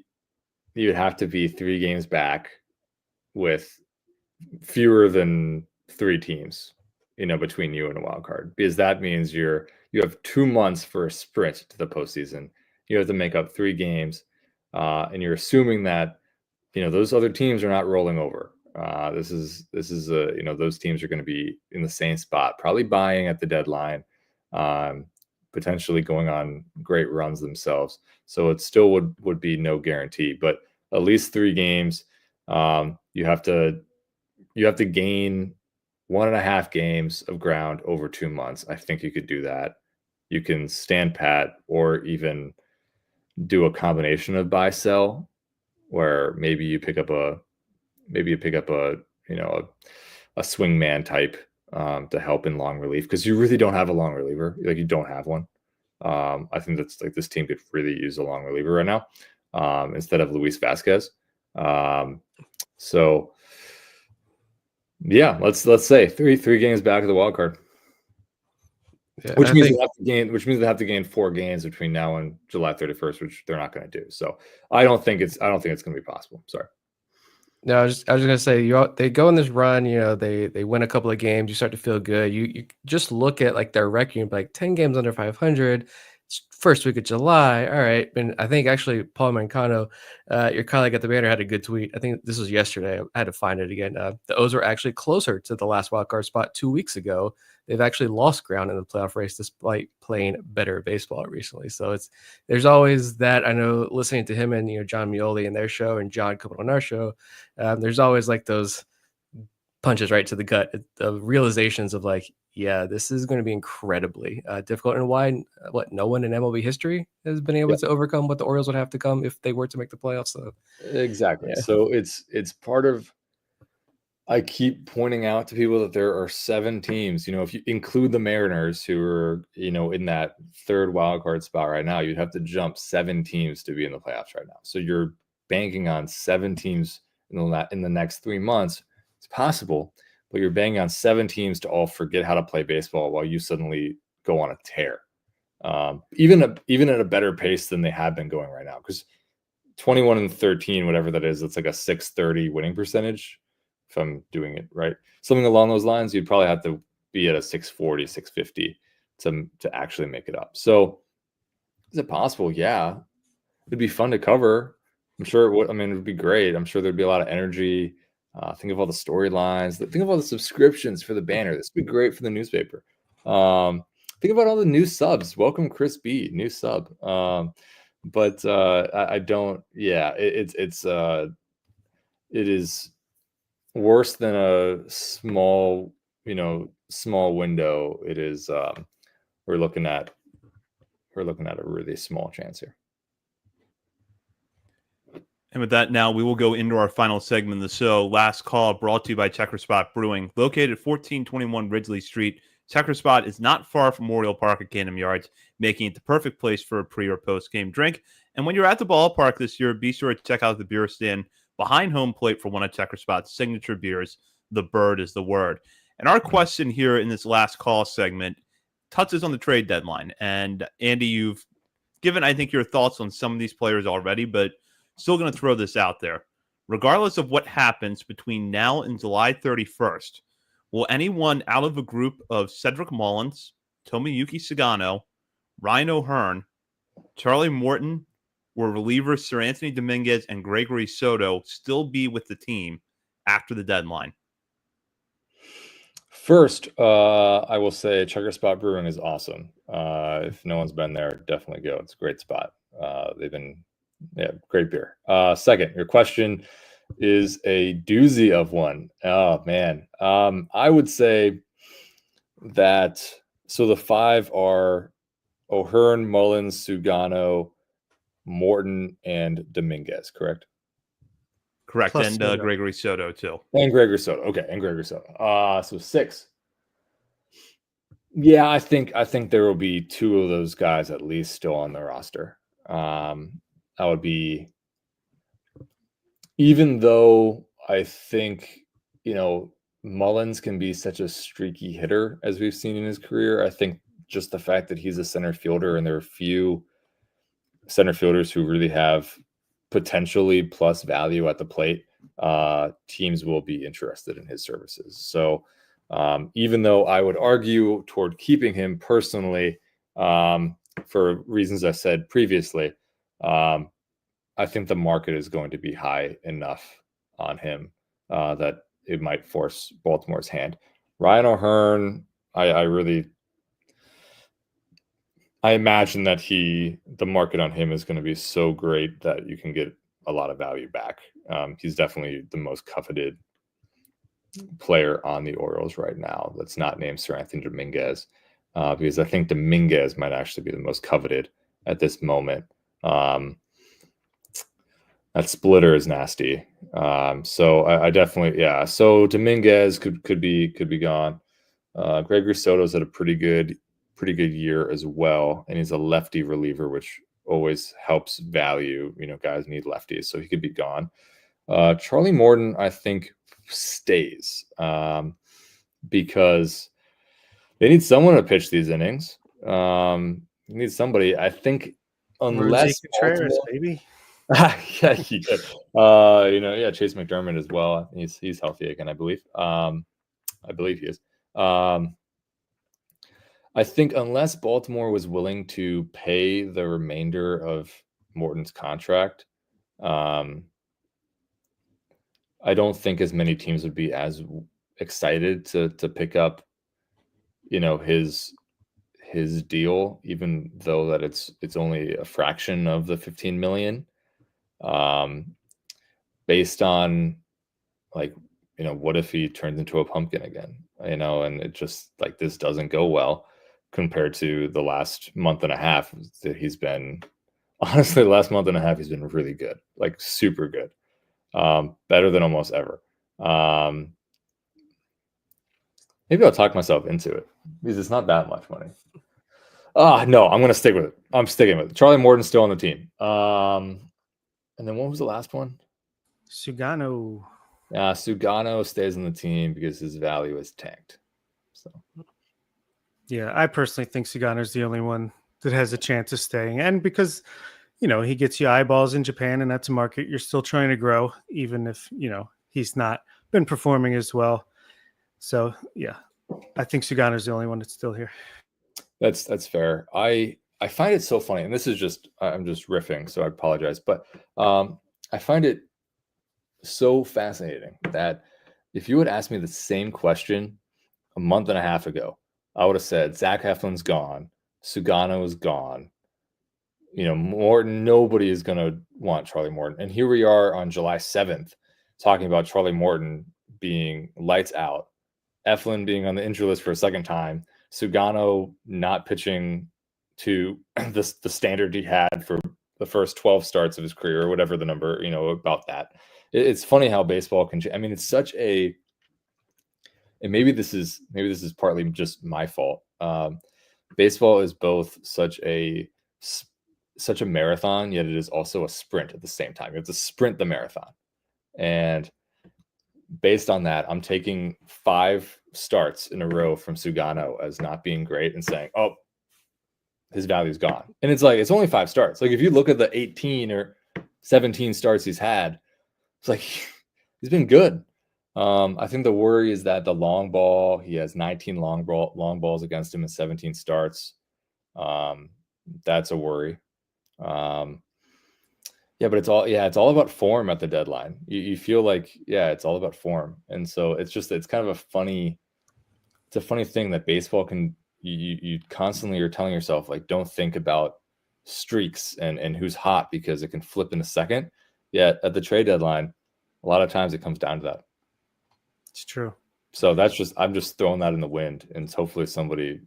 you would have to be 3 games back with fewer than 3 teams, between you and a wild card, because that means you have 2 months for a sprint to the postseason. You have to make up 3 games, and you're assuming that those other teams are not rolling over. This is those teams are going to be in the same spot, probably buying at the deadline, potentially going on great runs themselves. So it still would be no guarantee, but at least 3 games. You have to gain 1.5 games of ground over 2 months. I think you could do that. You can stand pat, or even do a combination of buy sell, where maybe you pick up a a swing man type to help in long relief, because you really don't have a long reliever. Like, you don't have one. I think that's like, this team could really use a long reliever right now, instead of Luis Vasquez. So yeah, let's say three games back of the wild card. Yeah, Which means they have to gain 4 games between now and July 31st, which they're not going to do. So I don't think it's going to be possible. Sorry. No, I was gonna say, they go on this run, they win a couple of games, you start to feel good. You just look at like their record, like 10 games under 500. It's first week of July. All right. And I think actually Paul Mancano, your colleague at the Banner, had a good tweet. I think this was yesterday. I had to find it again. The O's are actually closer to the last wild card spot 2 weeks ago. They've actually lost ground in the playoff race despite playing better baseball recently. So there's always that. I know, listening to him and John Mioli in their show and John coming on our show, there's always like those punches right to the gut, the realizations of like, yeah, this is going to be incredibly difficult, and why no one in MLB history has been able to overcome what the Orioles would have to come if they were to make the playoffs. So exactly. Yeah. So it's part of. I keep pointing out to people that there are 7 teams. If you include the Mariners, who are in that third wild card spot right now, you'd have to jump 7 teams to be in the playoffs right now. So you're banking on 7 teams in the next 3 months. It's possible, but you're banking on 7 teams to all forget how to play baseball while you suddenly go on a tear, even at a better pace than they have been going right now. Because 21-13, whatever that is, it's like a .630 winning percentage. If I'm doing it right, something along those lines, you'd probably have to be at a .640, .650 to actually make it up. So is it possible? Yeah, it'd be fun to cover. I'm sure it would. I mean, it would be great. I'm sure there'd be a lot of energy. Think of all the storylines. Think of all the subscriptions for the Banner. This would be great for the newspaper. Think about all the new subs. Welcome, Chris B, new sub. But I don't. Yeah, it is worse than a small window. It is. We're looking at a really small chance here. And with that, now we will go into our final segment of the show. Last call brought to you by Checker Spot Brewing. Located at 1421 Ridgely Street, Checker Spot is not far from Oriole Park at Kingdom Yards, making it the perfect place for a pre- or post-game drink. And when you're at the ballpark this year, be sure to check out the beer stand behind home plate for one of Checker Spot's signature beers, The Bird is the Word. And our question here in this last call segment touches on the trade deadline. And Andy, you've given, I think, your thoughts on some of these players already, but still going to throw this out there. Regardless of what happens between now and July 31st, will anyone out of a group of Cedric Mullins, Tomoyuki Sugano, Ryan O'Hearn, Charlie Morton, or relievers Sir Anthony Dominguez and Gregory Soto still be with the team after the deadline? First, I will say Checker Spot Brewing is awesome. If no one's been there, definitely go. It's a great spot. They've been great beer. Second, your question is a doozy of one. Oh man. I would say that so the five are O'Hearn, Mullins, Sugano, Morton, and Dominguez, correct? Correct. Plus And Soto. Gregory Soto, too. And Gregory Soto. Okay, and Gregory Soto. So six. Yeah, I think there will be two of those guys at least still on the roster. That would be, even though I think, Mullins can be such a streaky hitter as we've seen in his career. I think just the fact that he's a center fielder and there are few center fielders who really have potentially plus value at the plate, teams will be interested in his services. So even though I would argue toward keeping him personally, for reasons I said previously, I think the market is going to be high enough on him that it might force Baltimore's hand. Ryan O'Hearn, I imagine that the market on him is going to be so great that you can get a lot of value back. He's definitely the most coveted player on the Orioles right now that's not named Sir Anthony Dominguez, because I think Dominguez might actually be the most coveted at this moment. That splitter is nasty. So I definitely, yeah. So Dominguez could be gone. Gregory Soto's had a pretty good year as well, and he's a lefty reliever, which always helps value. Guys need lefties, so he could be gone. Charlie Morton, I think, stays because they need someone to pitch these innings. You need somebody. I think unless Contreras, baby. yeah, he could. Chase McDermott as well. He's healthy again, I believe. I believe he is. I think unless Baltimore was willing to pay the remainder of Morton's contract, I don't think as many teams would be as excited to pick up, his deal, even though that it's only a fraction of the $15 million. Based on what if he turns into a pumpkin again, and it just this doesn't go well compared to the last month and a half that he's been. Honestly, the last month and a half he's been really good, super good, better than almost ever. Maybe I'll talk myself into it because it's not that much money. No, I'm gonna stick with it. I'm sticking with it. Charlie Morton's still on the team. And then what was the last one? Sugano. Sugano stays on the team because his value is tanked. So, yeah, I personally think Sugano's the only one that has a chance of staying, and because he gets you eyeballs in Japan, and that's a market you're still trying to grow, even if he's not been performing as well. So yeah, I think Sugano's the only one that's still here. That's fair. I find it so funny, and this is I'm just riffing, so I apologize, but I find it so fascinating that if you would ask me the same question a month and a half ago, I would have said Zach Eflin's gone, Sugano is gone. Morton, nobody is going to want Charlie Morton. And here we are on July 7th talking about Charlie Morton being lights out, Eflin being on the injury list for a second time, Sugano not pitching to the standard he had for the first 12 starts of his career, or whatever the number, about that. It's funny how baseball can. I mean, it's such a. And maybe this is partly just my fault. Baseball is both such a marathon, yet it is also a sprint at the same time. You have to sprint the marathon, and based on that, I'm taking 5 starts in a row from Sugano as not being great and saying, oh, his value's gone. And it's like, it's only 5 starts. Like if you look at the 18 or 17 starts he's had, it's like he's been good. I think the worry is that the long ball, he has 19 long balls against him in 17 starts. That's a worry. Yeah, but it's all about form at the deadline. You feel like, it's all about form. And so it's kind of a funny thing that baseball can, you constantly are telling yourself, like, don't think about streaks and who's hot, because it can flip in a second. Yet at the trade deadline, a lot of times it comes down to that. It's true. So I'm just throwing that in the wind, and hopefully somebody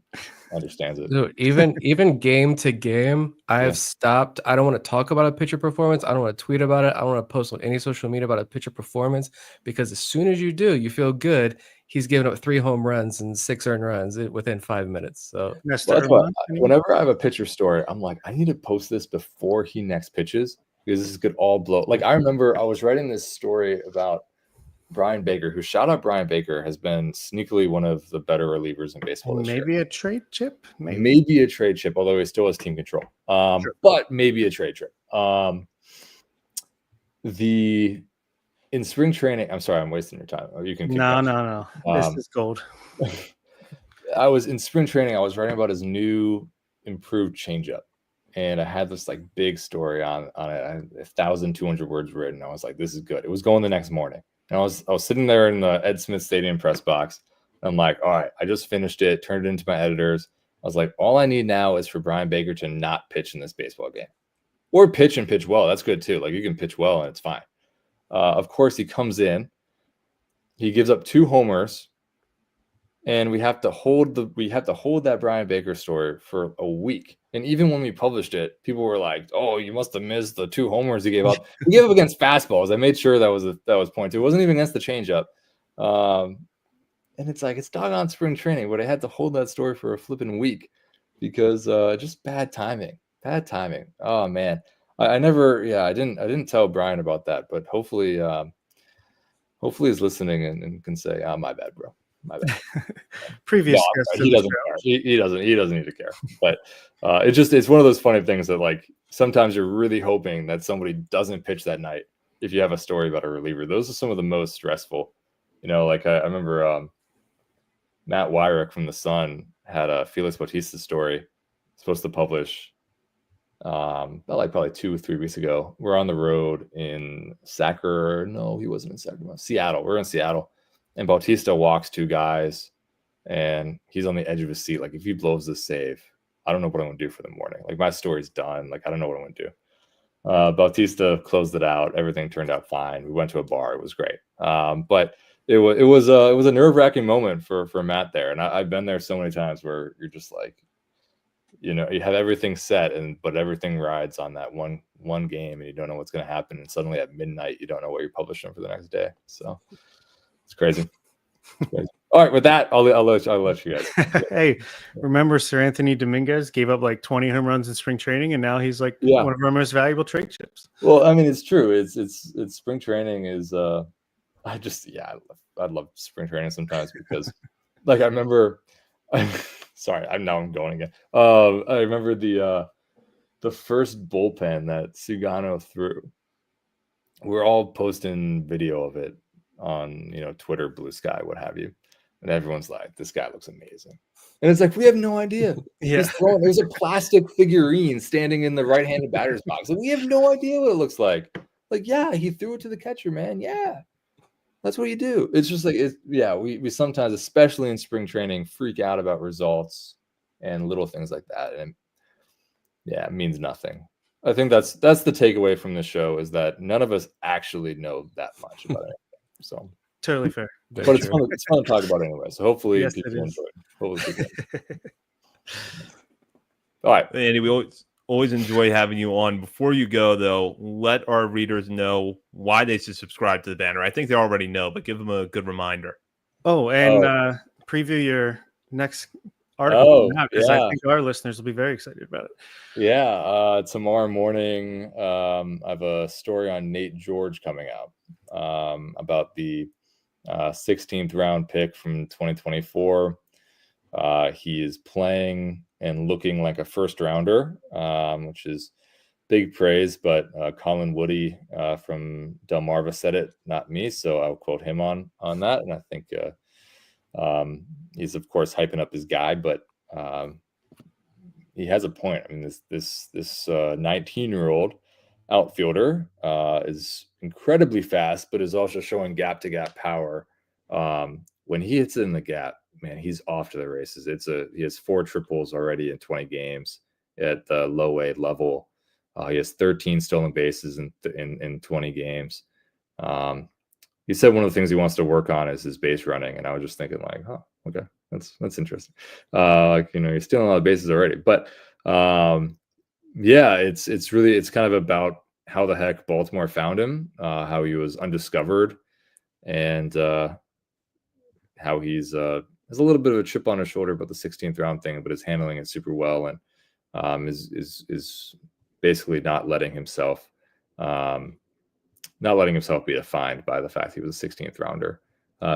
understands it. Dude, even game to game, I have stopped. I don't want to talk about a pitcher performance. I don't want to tweet about it. I don't want to post on any social media about a pitcher performance, because as soon as you do, you feel good. He's given up 3 home runs and 6 earned runs within 5 minutes. So that's why whenever I have a pitcher story, I'm like, I need to post this before he next pitches, because this could all blow. Like I remember I was writing this story about Brian Baker, who, shout out Brian Baker, has been sneakily one of the better relievers in baseball this year. Maybe a trade chip. Maybe a trade chip, although he still has team control. Sure. But maybe a trade chip. In spring training, I'm sorry, I'm wasting your time. You can. No. This is gold. I was in spring training. I was writing about his new improved changeup, and I had this like big story on it. I had 1,200 words written. I was like, this is good. It was going the next morning. And I was sitting there in the Ed Smith Stadium press box. I'm like, all right, I just finished it, turned it into my editors. I was like, all I need now is for Brian Baker to not pitch in this baseball game, or pitch and pitch well. That's good too. Like you can pitch well and it's fine. Of course, he comes in, he gives up 2 homers, and we have to hold that Brian Baker story for a week. And even when we published it, people were like, "Oh, you must have missed the 2 homers he gave up." He gave up against fastballs. I made sure that was point 2. It wasn't even against the changeup. And it's like, it's doggone spring training, but I had to hold that story for a flipping week because just bad timing. Bad timing. Oh man, I didn't tell Brian about that, but hopefully he's listening and can say, "Oh, my bad, bro. My bad." Previous he doesn't care. He doesn't need to care. But it's one of those funny things that, like, sometimes you're really hoping that somebody doesn't pitch that night if you have a story about a reliever. Those are some of the most stressful. Like I remember Matt Wyrick from The Sun had a Felix Bautista story supposed to publish about like probably 2 or 3 weeks ago. We're on the road in Sacramento. No, he wasn't in Sacramento. Seattle. We're in Seattle. And Bautista walks 2 guys, and he's on the edge of his seat. Like, if he blows this save, I don't know what I'm going to do for the morning. Like, my story's done. Like, I don't know what I'm going to do. Bautista closed it out. Everything turned out fine. We went to a bar. It was great. But it was a nerve-wracking moment for Matt there. And I've been there so many times where you're just like, you have everything set, but everything rides on that one game, and you don't know what's going to happen. And suddenly at midnight, you don't know what you're publishing for the next day. So it's crazy. All right, with that, I'll let you guys. Hey, remember Sir Anthony Dominguez gave up like 20 home runs in spring training, and now he's like one of our most valuable trade chips. Well, I mean, it's true. It's spring training is. I love spring training sometimes because, like, I remember. Sorry, I'm going again. I remember the first bullpen that Sugano threw. We're all posting video of it on Twitter, Blue Sky, what have you, and everyone's like, "This guy looks amazing," and it's like, we have no idea. There's a plastic figurine standing in the right-handed batter's box, and we have no idea what it looks like. Like, yeah, he threw it to the catcher, man. Yeah, that's what you do. It's just like, we sometimes, especially in spring training, freak out about results and little things like that, and it means nothing. I think that's the takeaway from this show, is that none of us actually know that much about it. So totally fair. But it's fun to talk about anyway. So hopefully people enjoy it. Hopefully people. All right, Andy, we Always enjoy having you on. Before you go, though, let our readers know why they should subscribe to the banner. I think they already know, but give them a good reminder. Oh, and preview your next article because I think our listeners will be very excited about it. Yeah, tomorrow morning, I have a story on Nate George coming out about the 16th round pick from 2024. He is playing and looking like a first rounder, which is big praise, but Colin Woody from Delmarva said it, not me. So I'll quote him on that. And I think he's of course hyping up his guy, but he has a point. I mean, this 19-year-old outfielder is incredibly fast, but is also showing gap to gap power. When he hits it in the gap, man, he's off to the races. He has 4 triples already in 20 games at the low A level. He has 13 stolen bases in 20 games. He said one of the things he wants to work on is his base running, and I was just thinking like, oh, okay, that's interesting. He's stealing a lot of bases already, but yeah, it's kind of about how the heck Baltimore found him, how he was undiscovered, and how he's has a little bit of a chip on his shoulder about the 16th round thing, but is handling it super well, and is basically not letting himself be defined by the fact he was a 16th rounder.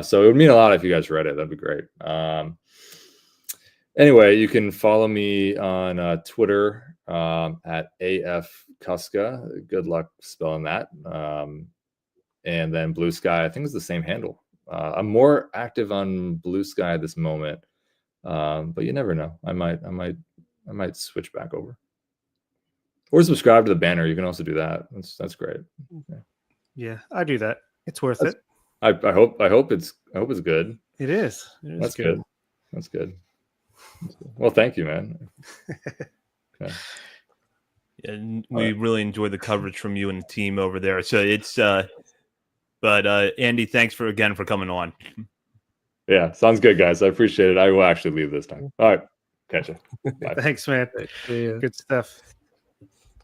So it would mean a lot if you guys read it. That'd be great. Anyway, you can follow me on Twitter at AF Kostka. Good luck spelling that. And then Blue Sky, I think it's the same handle. I'm more active on Blue Sky at this moment, but you never know. I might switch back over. Or subscribe to the banner. You can also do that. That's great. Yeah, I do that. It's worth it. I hope it's good. It is. That's good. That's good. Well, thank you, man. Okay. And we really enjoy the coverage from you and the team over there. So it's but Andy, thanks for coming on. Yeah, sounds good, guys. I appreciate it. I will actually leave this time. All right. Catch you. Bye. Thanks, man. Good stuff.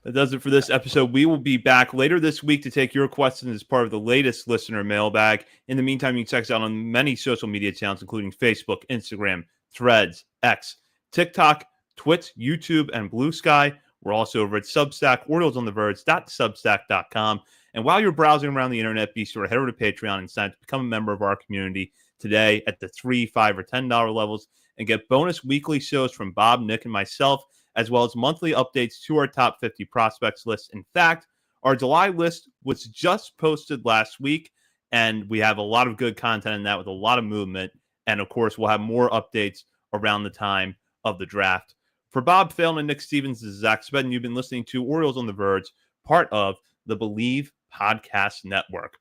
That does it for this episode. We will be back later this week to take your questions as part of the latest listener mailbag. In the meantime, you can check us out on many social media channels, including Facebook, Instagram, Threads, X, TikTok, Twitch, YouTube, and Blue Sky. We're also over at Substack, OriolesOnTheVerge.substack.com. And while you're browsing around the internet, be sure to head over to Patreon and sign up to become a member of our community today at the $3, $5, or $10 levels and get bonus weekly shows from Bob, Nick, and myself, as well as monthly updates to our top 50 prospects list. In fact, our July list was just posted last week, and we have a lot of good content in that with a lot of movement. And of course, we'll have more updates around the time of the draft. For Bob Phelan and Nick Stevens, this is Zach Spedden. You've been listening to Orioles on the Verge, part of the Believe Podcast Network.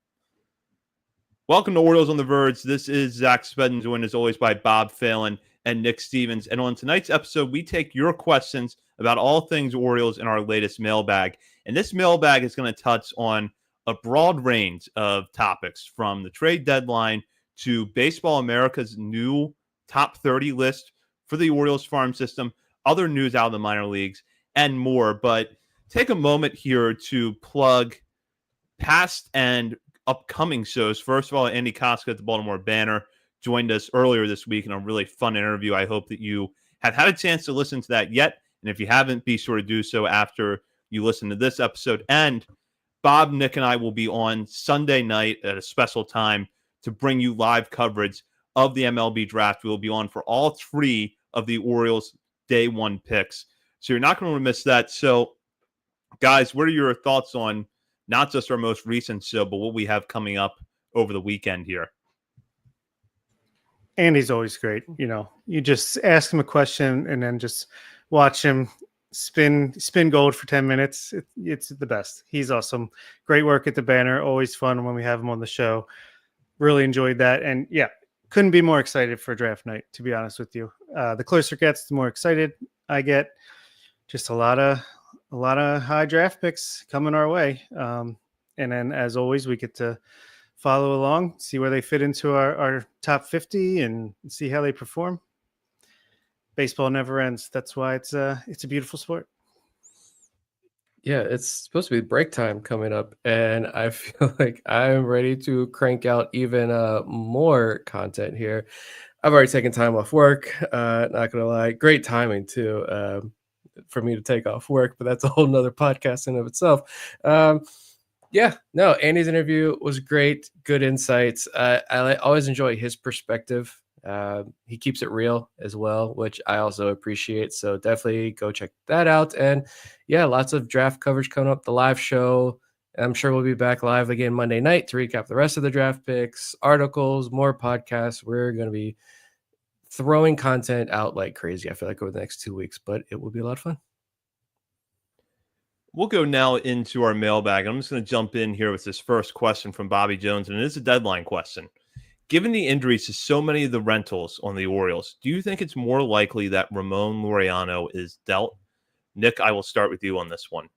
Welcome to Orioles on the Verge. This is Zach Spedden, joined as always by Bob Phelan and Nick Stevens. And on tonight's episode, we take your questions about all things Orioles in our latest mailbag. And this mailbag is going to touch on a broad range of topics, from the trade deadline to Baseball America's new top 30 list for the Orioles farm system, other news out of the minor leagues, and more. But take a moment here to plug past and upcoming shows. First of all, Andy Kostka at the Baltimore Banner joined us earlier this week in a really fun interview. I hope that you have had a chance to listen to that yet. And if you haven't, be sure to do so after you listen to this episode. And Bob, Nick, and I will be on Sunday night at a special time to bring you live coverage of the MLB draft. We will be on for all 3 of the Orioles day 1 picks. So you're not going to miss that. So, guys, what are your thoughts on not just our most recent show, but what we have coming up over the weekend here? Andy's always great. You just ask him a question and then just watch him spin gold for 10 minutes. It's the best. He's awesome. Great work at the Banner. Always fun when we have him on the show. Really enjoyed that. And yeah, couldn't be more excited for draft night, to be honest with you. The closer it gets, the more excited I get. Just a lot of high draft picks coming our way. And then, as always, we get to follow along, see where they fit into our top 50 and see how they perform. Baseball never ends. That's why it's a beautiful sport. Yeah, it's supposed to be break time coming up, and I feel like I'm ready to crank out even more content here. I've already taken time off work. Not gonna lie, great timing too for me to take off work, but that's a whole nother podcast in of itself. Yeah, no, Andy's interview was great. Good insights. Always enjoy his perspective. He keeps it real as well, which I also appreciate. So definitely go check that out. And yeah, lots of draft coverage coming up. The live show. I'm sure we'll be back live again Monday night to recap the rest of the draft picks, articles, more podcasts. We're going to be throwing content out like crazy, I feel like, over the next 2 weeks, but it will be a lot of fun. We'll go now into our mailbag. I'm just going to jump in here with this first question from Bobby Jones, and it is a deadline question. Given the injuries to so many of the rentals on the Orioles, do you think it's more likely that Ramon Laureano is dealt? Nick, I will start with you on this one.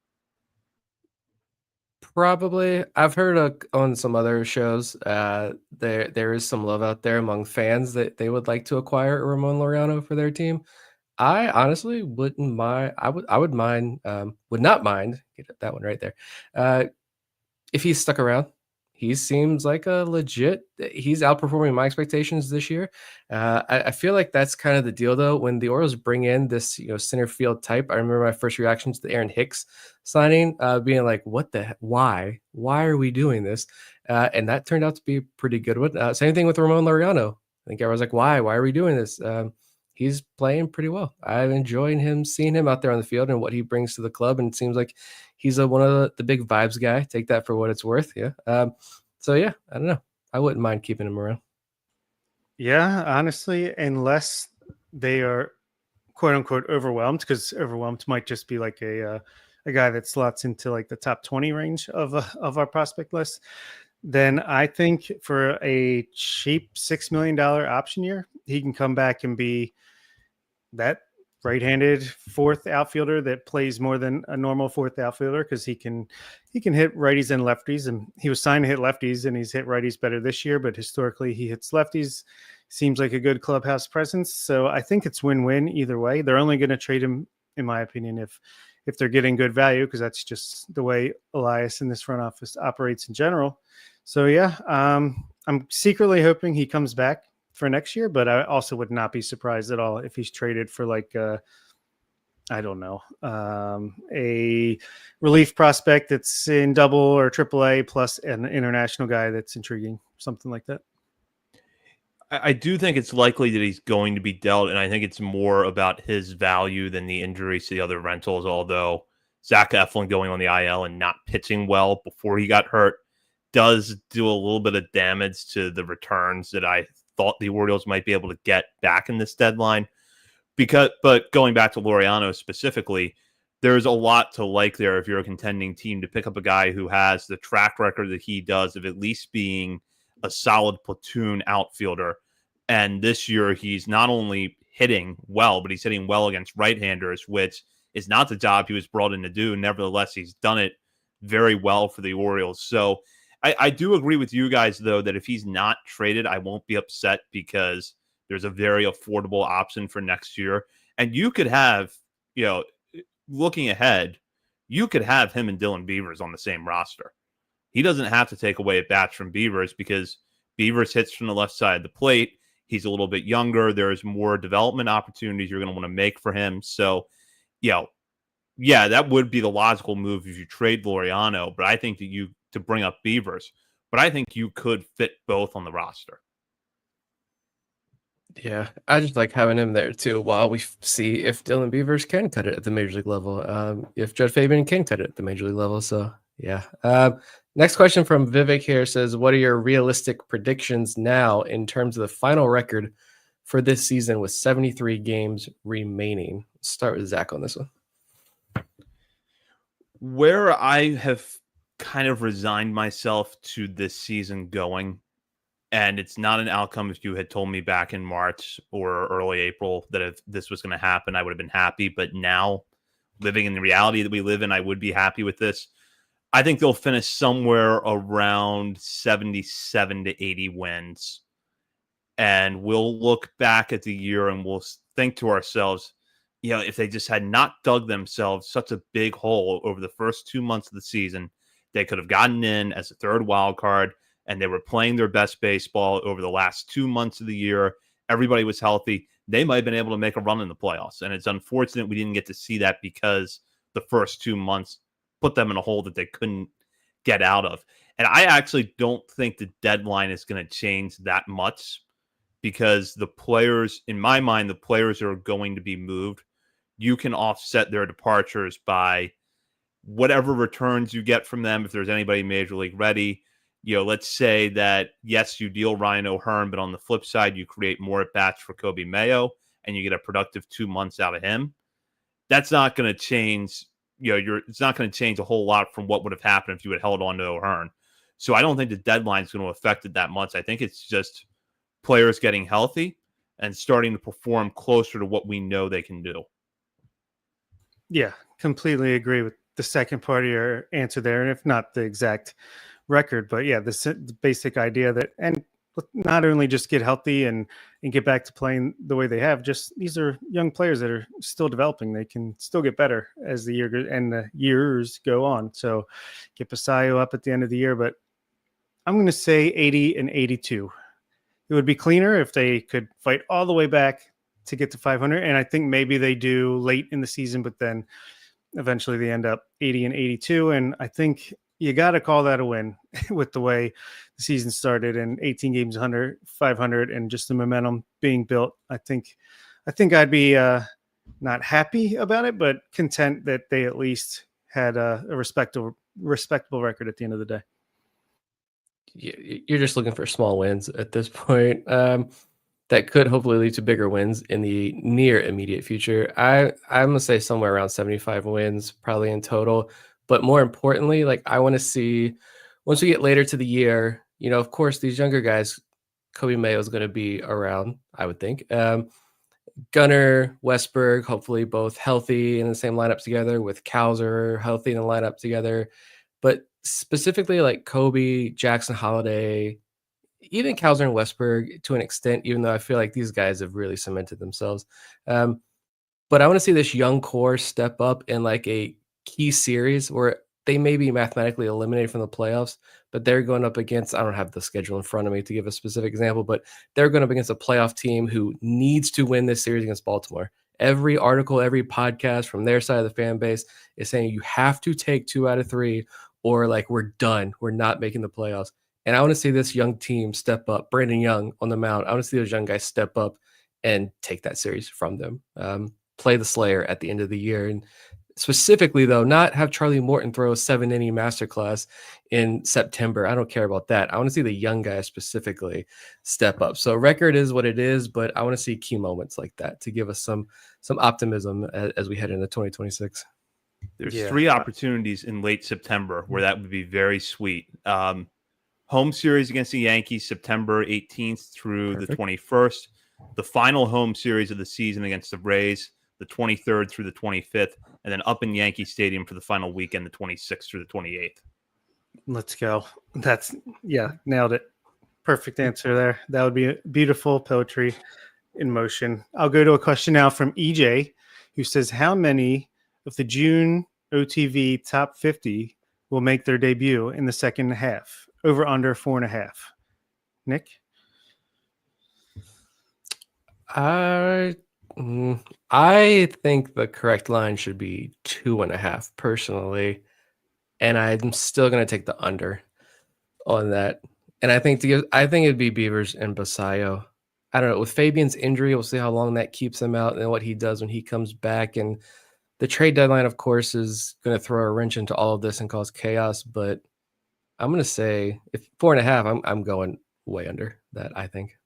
Probably. I've heard on some other shows there is some love out there among fans that they would like to acquire Ramon Laureano for their team. I honestly wouldn't mind. Would mind. Would not mind. Get that one right there. If he's stuck around, he seems like a legit. He's outperforming my expectations this year. I feel like that's kind of the deal, though. When the Orioles bring in this, center field type, I remember my first reaction to the Aaron Hicks signing, being like, "What the? Why? Why are we doing this?" And that turned out to be a pretty good one. Same thing with Ramon Laureano. I think everyone's like, "Why? Why are we doing this?" He's playing pretty well. I'm enjoying seeing him out there on the field and what he brings to the club. And it seems like he's one of the big vibes guy. Take that for what it's worth. Yeah. So yeah, I don't know. I wouldn't mind keeping him around. Yeah, honestly, unless they are quote unquote overwhelmed, because overwhelmed might just be like a guy that slots into like the top 20 range of our prospect list. Then I think for a cheap $6 million option year, he can come back and be that right-handed fourth outfielder that plays more than a normal fourth outfielder, because he can hit righties and lefties, and he was signed to hit lefties, and he's hit righties better this year, but historically he hits lefties. Seems like a good clubhouse presence, so I think it's win-win either way. They're only going to trade him, in my opinion, if they're getting good value, because that's just the way Elias in this front office operates in general. So yeah, I'm secretly hoping he comes back for next year, but I also would not be surprised at all if he's traded for like I don't know, a relief prospect that's in double or triple A plus an international guy that's intriguing, something like that. I do think it's likely that he's going to be dealt, and I think it's more about his value than the injuries to the other rentals, although Zach Eflin going on the IL and not pitching well before he got hurt does do a little bit of damage to the returns that I thought the Orioles might be able to get back in this deadline. But going back to Laureano specifically, there's a lot to like there if you're a contending team to pick up a guy who has the track record that he does of at least being a solid platoon outfielder. And this year, he's not only hitting well, but he's hitting well against right-handers, which is not the job he was brought in to do. Nevertheless, he's done it very well for the Orioles. So I do agree with you guys, though, that if he's not traded, I won't be upset because there's a very affordable option for next year. And you could have, looking ahead, you could have him and Dylan Beavers on the same roster. He doesn't have to take away at bats from Beavers because Beavers hits from the left side of the plate. He's a little bit younger. There's more development opportunities you're going to want to make for him. So, yeah, that would be the logical move if you trade Laureano. But I think that to bring up Beavers, but I think you could fit both on the roster. Yeah, I just like having him there too while we see if Dylan Beavers can cut it at the major league level, if Judd Fabian can cut it at the major league level. So, yeah. Next question from Vivek here says, what are your realistic predictions now in terms of the final record for this season with 73 games remaining? Let's start with Zach on this one. Where I have kind of resigned myself to this season going, and it's not an outcome if you had told me back in March or early April that if this was going to happen, I would have been happy. But now, living in the reality that we live in, I would be happy with this. I think they'll finish somewhere around 77 to 80 wins. And we'll look back at the year and we'll think to ourselves, if they just had not dug themselves such a big hole over the first 2 months of the season, they could have gotten in as a third wild card, and they were playing their best baseball over the last 2 months of the year. Everybody was healthy. They might have been able to make a run in the playoffs. And it's unfortunate we didn't get to see that because the first 2 months put them in a hole that they couldn't get out of. And I actually don't think the deadline is going to change that much because the players, in my mind, the players are going to be moved. You can offset their departures by whatever returns you get from them. If there's anybody major league ready, let's say that, yes, you deal Ryan O'Hearn, but on the flip side, you create more at bats for Kobe Mayo and you get a productive 2 months out of him. That's not going to change. It's not going to change a whole lot from what would have happened if you had held on to O'Hearn. So I don't think the deadline is going to affect it that much. I think it's just players getting healthy and starting to perform closer to what we know they can do. Yeah, completely agree with the second part of your answer there, and if not the exact record, but yeah, the basic idea that, and not only just get healthy and get back to playing the way they have, just these are young players that are still developing. They can still get better as the year and the years go on. So get Basayo up at the end of the year, but I'm going to say 80 and 82. It would be cleaner if they could fight all the way back to get to 500. And I think maybe they do late in the season, but then eventually they end up 80 and 82. And I think you got to call that a win with the way the season started and 18 games, 500, and just the momentum being built. I think I'd be not happy about it, but content that they at least had a respectable record at the end of the day. You're just looking for small wins at this point. That could hopefully lead to bigger wins in the near immediate future. I'm gonna say somewhere around 75 wins, probably in total. But more importantly, like I want to see once we get later to the year, of course, these younger guys, Kobe Mayo is going to be around, I would think. Gunnar, Westberg, hopefully both healthy in the same lineup together, with Cowser healthy in the lineup together. But specifically like Kobe, Jackson Holiday, even Cowser and Westberg to an extent, even though I feel like these guys have really cemented themselves. But I want to see this young core step up in like a key series where they may be mathematically eliminated from the playoffs, but they're going up against, I don't have the schedule in front of me to give a specific example, but they're going up against a playoff team who needs to win this series against Baltimore. Every article, every podcast from their side of the fan base is saying you have to take 2 out of 3 or like we're done. We're not making the playoffs. And I want to see this young team step up. Brandon Young on the mound. I want to see those young guys step up and take that series from them. Play the Slayer at the end of the year. And specifically, though, not have Charlie Morton throw a 7-inning masterclass in September. I don't care about that. I want to see the young guys specifically step up. So record is what it is, but I want to see key moments like that to give us some optimism as we head into 2026. There's 3 opportunities in late September where that would be very sweet. Home series against the Yankees, September 18th through the 21st. The final home series of the season against the Rays, the 23rd through the 25th, and then up in Yankee Stadium for the final weekend, the 26th through the 28th. Let's go. Nailed it. Perfect answer there. That would be beautiful poetry in motion. I'll go to a question now from EJ, who says, how many of the June OTV top 50 will make their debut in the second half? Over under 4.5. Nick? I think the correct line should be 2.5 personally, and I'm still going to take the under on that. And I think it'd be Beavers and Basayo. I don't know, with Fabian's injury, we'll see how long that keeps him out and what he does when he comes back. And the trade deadline, of course, is going to throw a wrench into all of this and cause chaos. But I'm going to say if 4.5, I'm going way under that, I think.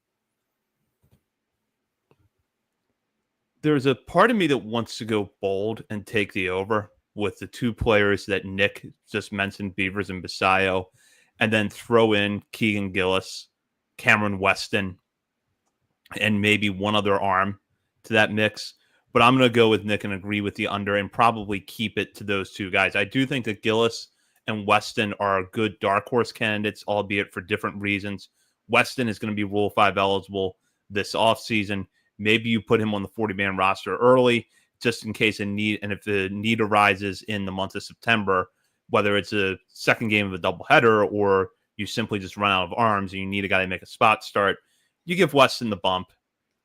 There's a part of me that wants to go bold and take the over with the 2 players that Nick just mentioned, Beavers and Basayo, and then throw in Keegan Gillis, Cameron Weston, and maybe one other arm to that mix. But I'm going to go with Nick and agree with the under and probably keep it to those 2 guys. I do think that Gillis and Weston are good dark horse candidates, albeit for different reasons. Weston is going to be Rule 5 eligible this offseason. Maybe you put him on the 40-man roster early just in case a need, and if the need arises in the month of September, whether it's a second game of a doubleheader or you simply just run out of arms and you need a guy to make a spot start, you give Weston the bump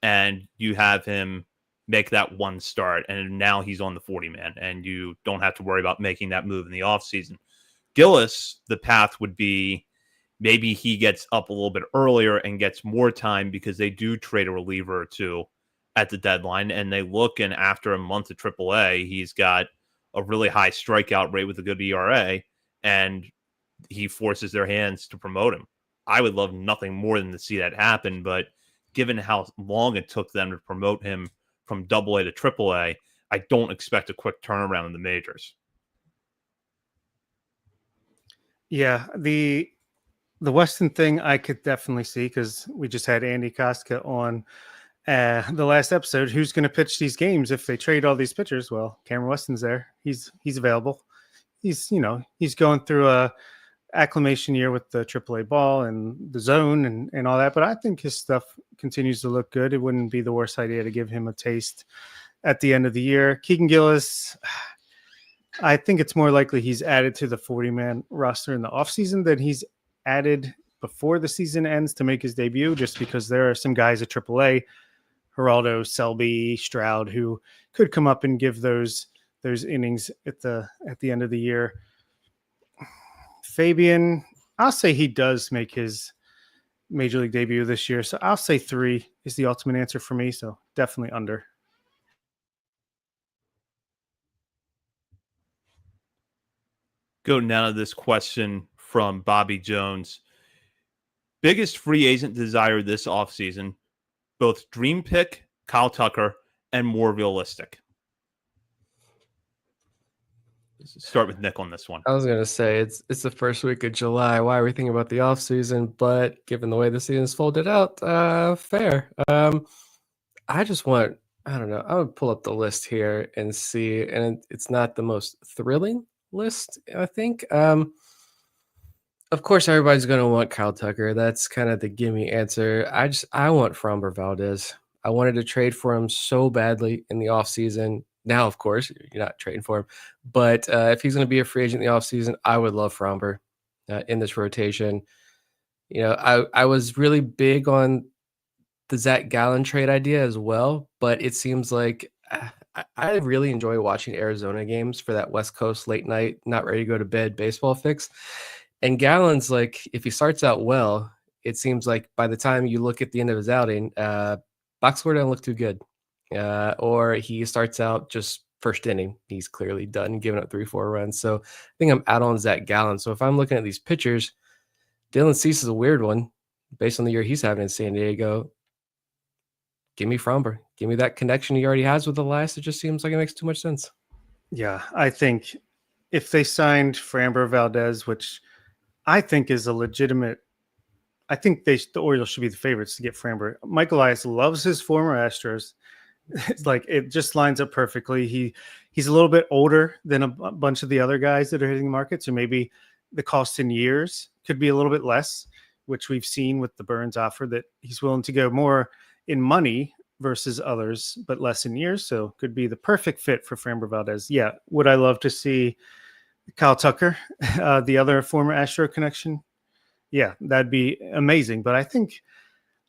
and you have him make that one start, and now he's on the 40-man, and you don't have to worry about making that move in the offseason. Gillis, the path would be maybe he gets up a little bit earlier and gets more time because they do trade a reliever or two at the deadline, and they look, and after a month of AAA, he's got a really high strikeout rate with a good ERA, and he forces their hands to promote him. I would love nothing more than to see that happen, but given how long it took them to promote him from AA to AAA, I don't expect a quick turnaround in the majors. Yeah, the Weston thing I could definitely see, because we just had Andy Kostka on the last episode. Who's going to pitch these games if they trade all these pitchers? Well, Cameron Weston's there. He's available. He's going through a acclimation year with the AAA ball and the zone and all that, but I think his stuff continues to look good. It wouldn't be the worst idea to give him a taste at the end of the year. Keegan Gillis, I think it's more likely he's added to the 40-man roster in the offseason than he's added before the season ends to make his debut, just because there are some guys at AAA, Geraldo, Selby, Stroud, who could come up and give those innings at the end of the year. Fabian, I'll say he does make his major league debut this year, so I'll say 3 is the ultimate answer for me, so definitely under. Go now to this question from Bobby Jones. Biggest free agent desire this offseason, both dream pick, Kyle Tucker, and more realistic. Let's start with Nick on this one. I was gonna say it's the first week of July. Why are we thinking about the off season? But given the way the season is folded out, fair. I just want, I don't know. I would pull up the list here and see, and it's not the most thrilling list, I think. Of course, everybody's gonna want Kyle Tucker. That's kind of the gimme answer. I want Framber Valdez. I wanted to trade for him so badly in the offseason. Now, of course, you're not trading for him. But if he's going to be a free agent in the offseason, I would love Framber in this rotation. I was really big on the Zach Gallen trade idea as well, but it seems like I really enjoy watching Arizona games for that West Coast late night, not ready to go to bed baseball fix. And Gallen's like, if he starts out well, it seems like by the time you look at the end of his outing, box score doesn't look too good. Or he starts out just first inning, he's clearly done giving up 3-4 runs. So I think I'm out on Zach Gallen. So if I'm looking at these pitchers, Dylan Cease is a weird one based on the year he's having in San Diego. Give me Framber. Give me that connection he already has with the last. It just seems like it makes too much sense. Yeah, I think if they signed Framber Valdez, which I think is a legitimate, I think the Orioles should be the favorites to get Framber. Mike Elias loves his former Astros. It's like it just lines up perfectly. He's a little bit older than a bunch of the other guys that are hitting the market, so maybe the cost in years could be a little bit less, which we've seen with the Burns offer, that he's willing to go more in money versus others, but less in years. So could be the perfect fit for Framber Valdez. Yeah, would I love to see Kyle Tucker, the other former Astro connection? Yeah, that'd be amazing. But I think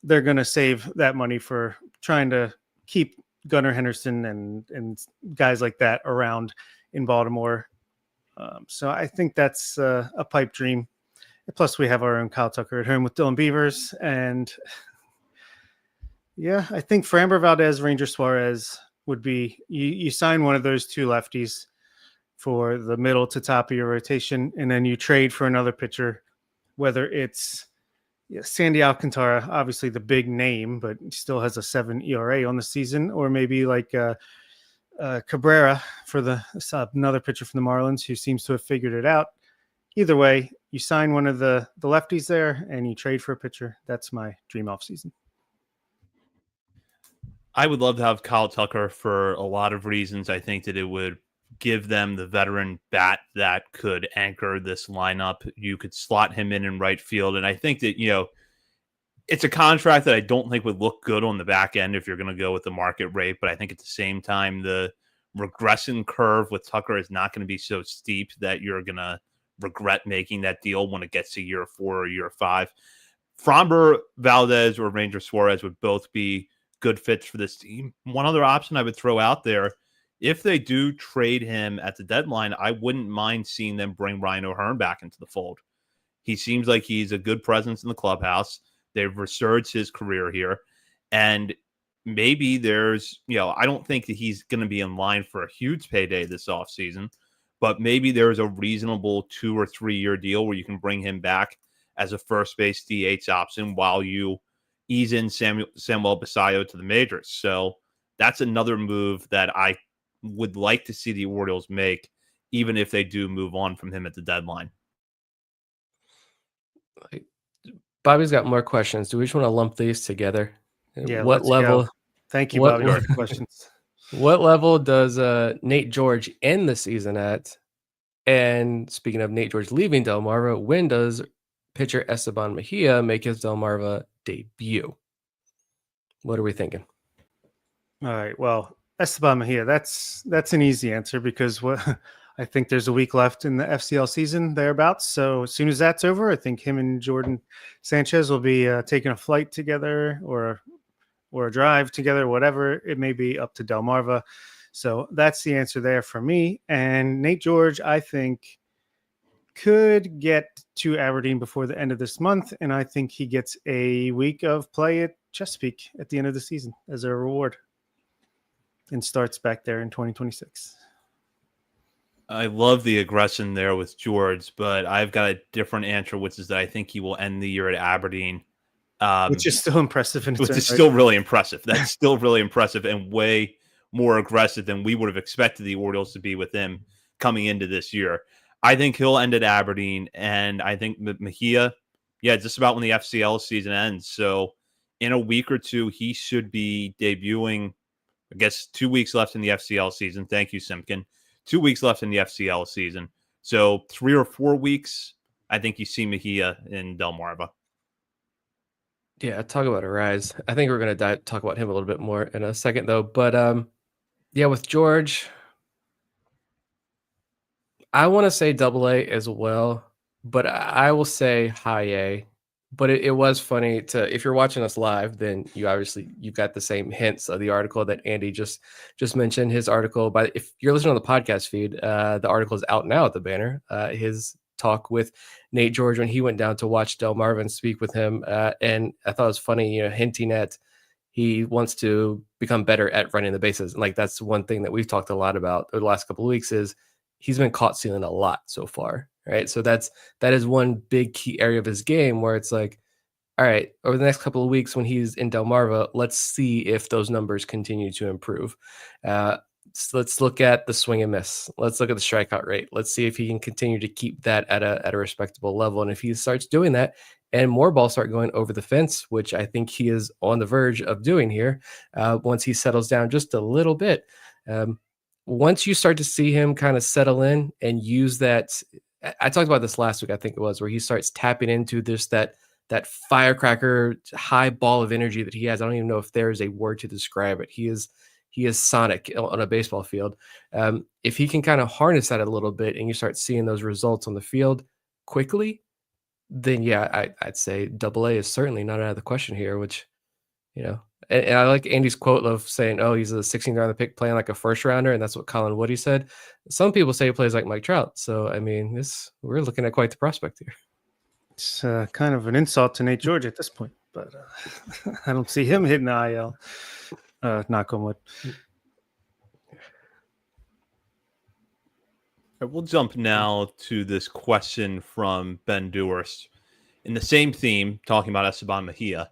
they're going to save that money for trying to keep Gunnar Henderson and guys like that around in Baltimore. So I think that's a pipe dream. Plus, we have our own Kyle Tucker at home with Dylan Beavers. And yeah, I think Framber Valdez, Ranger Suarez would be, you sign one of those two lefties for the middle to top of your rotation, and then you trade for another pitcher, whether it's Sandy Alcantara, obviously the big name, but he still has a 7 ERA on the season, or maybe like Cabrera for another pitcher from the Marlins who seems to have figured it out. Either way, you sign one of the lefties there and you trade for a pitcher. That's my dream offseason. I would love to have Kyle Tucker for a lot of reasons. I think that it would give them the veteran bat that could anchor this lineup. You could slot him in right field. And I think that, it's a contract that I don't think would look good on the back end if you're going to go with the market rate. But I think at the same time, the regression curve with Tucker is not going to be so steep that you're going to regret making that deal when it gets to year 4 or year 5. Framber, Valdez, or Ranger Suarez would both be good fits for this team. One other option I would throw out there, if they do trade him at the deadline, I wouldn't mind seeing them bring Ryan O'Hearn back into the fold. He seems like he's a good presence in the clubhouse. They've resurged his career here. And maybe there's, I don't think that he's going to be in line for a huge payday this offseason, but maybe there's a reasonable 2 or 3 year deal where you can bring him back as a first base DH option while you ease in Samuel Basallo to the majors. So that's another move that I would like to see the Orioles make, even if they do move on from him at the deadline. Bobby's got more questions. Do we just want to lump these together? Yeah. What level? Go. Thank you, Bobby, for the questions. What level does Nate George end the season at? And speaking of Nate George leaving Delmarva, when does pitcher Esteban Mejia make his Delmarva debut? What are we thinking? All right. Well, Esteban Mejia, that's an easy answer because I think there's a week left in the FCL season thereabouts. So as soon as that's over, I think him and Jordan Sanchez will be taking a flight together or a drive together, whatever it may be, up to Delmarva. So that's the answer there for me. And Nate George, I think, could get to Aberdeen before the end of this month. And I think he gets a week of play at Chesapeake at the end of the season as a reward and starts back there in 2026. I love the aggression there with George, but I've got a different answer, which is that I think he will end the year at Aberdeen. Which is still impressive. Which is still really impressive. That's still really impressive and way more aggressive than we would have expected the Orioles to be with him coming into this year. I think he'll end at Aberdeen, and I think Mejia, just about when the FCL season ends. So in a week or two, he should be debuting. I guess 2 weeks left in the FCL season. Thank you, Simpkin. 2 weeks left in the FCL season. So 3 or 4 weeks, I think you see Mejia in Delmarva. Yeah, talk about a rise. I think we're going to talk about him a little bit more in a second, though. But with George, I want to say AA as well, but I will say high A. But it was funny if you're watching us live, then you've got the same hints of the article that Andy just mentioned. His article, but if you're listening on the podcast feed, the article is out now at the banner. His talk with Nate George when he went down to watch Delmarva and speak with him, and I thought it was funny, hinting at he wants to become better at running the bases. And that's one thing that we've talked a lot about over the last couple of weeks is he's been caught stealing a lot so far. Right. So that is one big key area of his game where it's like, all right, over the next couple of weeks when he's in Delmarva, let's see if those numbers continue to improve. So let's look at the swing and miss. Let's look at the strikeout rate. Let's see if he can continue to keep that at a respectable level. And if he starts doing that and more balls start going over the fence, which I think he is on the verge of doing here, once he settles down just a little bit, once you start to see him kind of settle in and use that, I talked about this last week, I think it was, where he starts tapping into this, that firecracker high ball of energy that he has. I don't even know if there is a word to describe it. He is sonic on a baseball field. If he can kind of harness that a little bit and you start seeing those results on the field quickly, then I'd say AA is certainly not out of the question here, which, and I like Andy's quote of saying, oh, he's a 16th round pick playing like a first rounder. And that's what Colin Woody said. Some people say he plays like Mike Trout. So, I mean, we're looking at quite the prospect here. It's kind of an insult to Nate George at this point, but I don't see him hitting the IL. Knock on wood. We'll jump now to this question from Ben Dewars. In the same theme, talking about Esteban Mejia.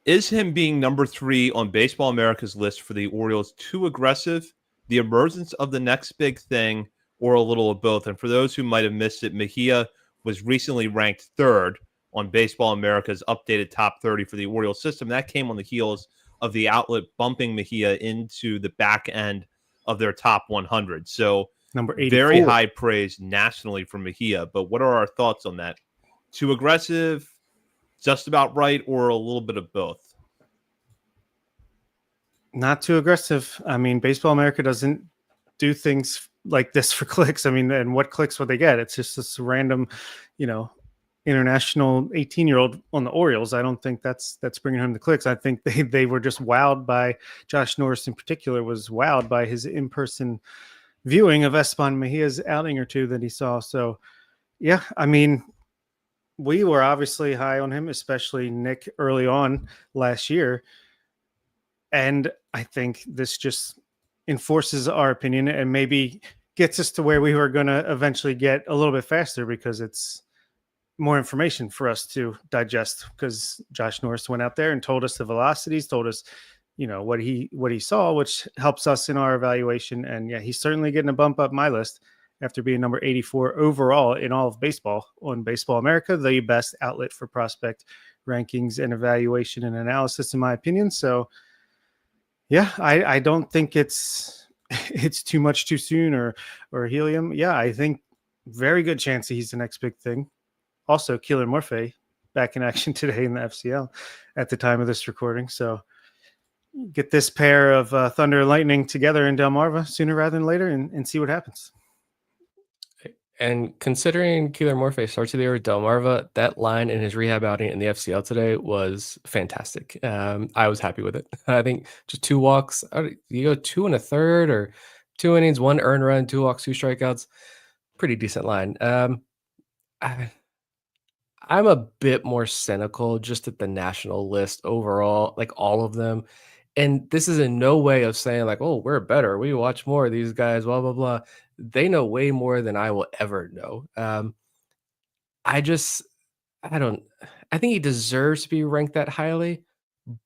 Is him being number 3 on Baseball America's list for the Orioles too aggressive, the emergence of the next big thing, or a little of both? And for those who might have missed it, Mejia was recently ranked 3rd on Baseball America's updated top 30 for the Orioles system. That came on the heels of the outlet bumping Mejia into the back end of their top 100. So number 84. Very high praise nationally for Mejia. But what are our thoughts on that? Too aggressive, just about right, or a little bit of both? Not too aggressive. I mean, Baseball America doesn't do things like this for clicks. I mean, and what clicks would they get? It's just this random, international 18-year-old on the Orioles. I don't think that's bringing home the clicks. I think they were just wowed by Josh Norris in particular, was wowed by his in-person viewing of Esteban Mejia's outing or two that he saw. So yeah, I mean, we were obviously high on him, especially Nick early on last year. And I think this just enforces our opinion and maybe gets us to where we were going to eventually get a little bit faster, because it's more information for us to digest, because Josh Norris went out there and told us the velocities, told us, what he saw, which helps us in our evaluation. And yeah, he's certainly getting a bump up my list after being number 84 overall in all of baseball on Baseball America, the best outlet for prospect rankings and evaluation and analysis, in my opinion. So yeah, I don't think it's too much too soon or helium. Yeah, I think very good chance he's the next big thing. Also, Keeler Murphy back in action today in the FCL at the time of this recording. So get this pair of Thunder and Lightning together in Delmarva sooner rather than later and see what happens. And considering Keeler Morphe starts of the year with Delmarva, that line in his rehab outing in the FCL today was fantastic. I was happy with it. I think just 2 walks. You go 2 1/3 or 2 innings, 1 earned run, 2 walks, 2 strikeouts. Pretty decent line. I'm a bit more cynical just at the national list overall, like all of them. And this is in no way of saying like, oh, we're better. We watch more of these guys, blah, blah, blah. They know way more than I will ever know. I think he deserves to be ranked that highly,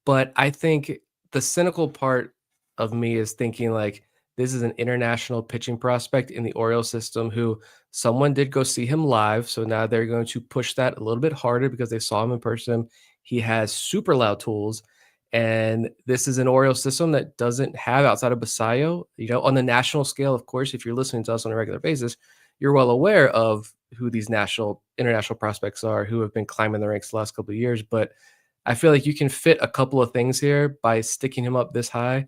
but I think the cynical part of me is thinking like, this is an international pitching prospect in the Orioles system who someone did go see him live. So now they're going to push that a little bit harder because they saw him in person. He has super loud tools. And this is an Orioles system that doesn't have outside of Basayo, on the national scale. Of course, if you're listening to us on a regular basis, you're well aware of who these international prospects are who have been climbing the ranks the last couple of years. But I feel like you can fit a couple of things here by sticking him up this high,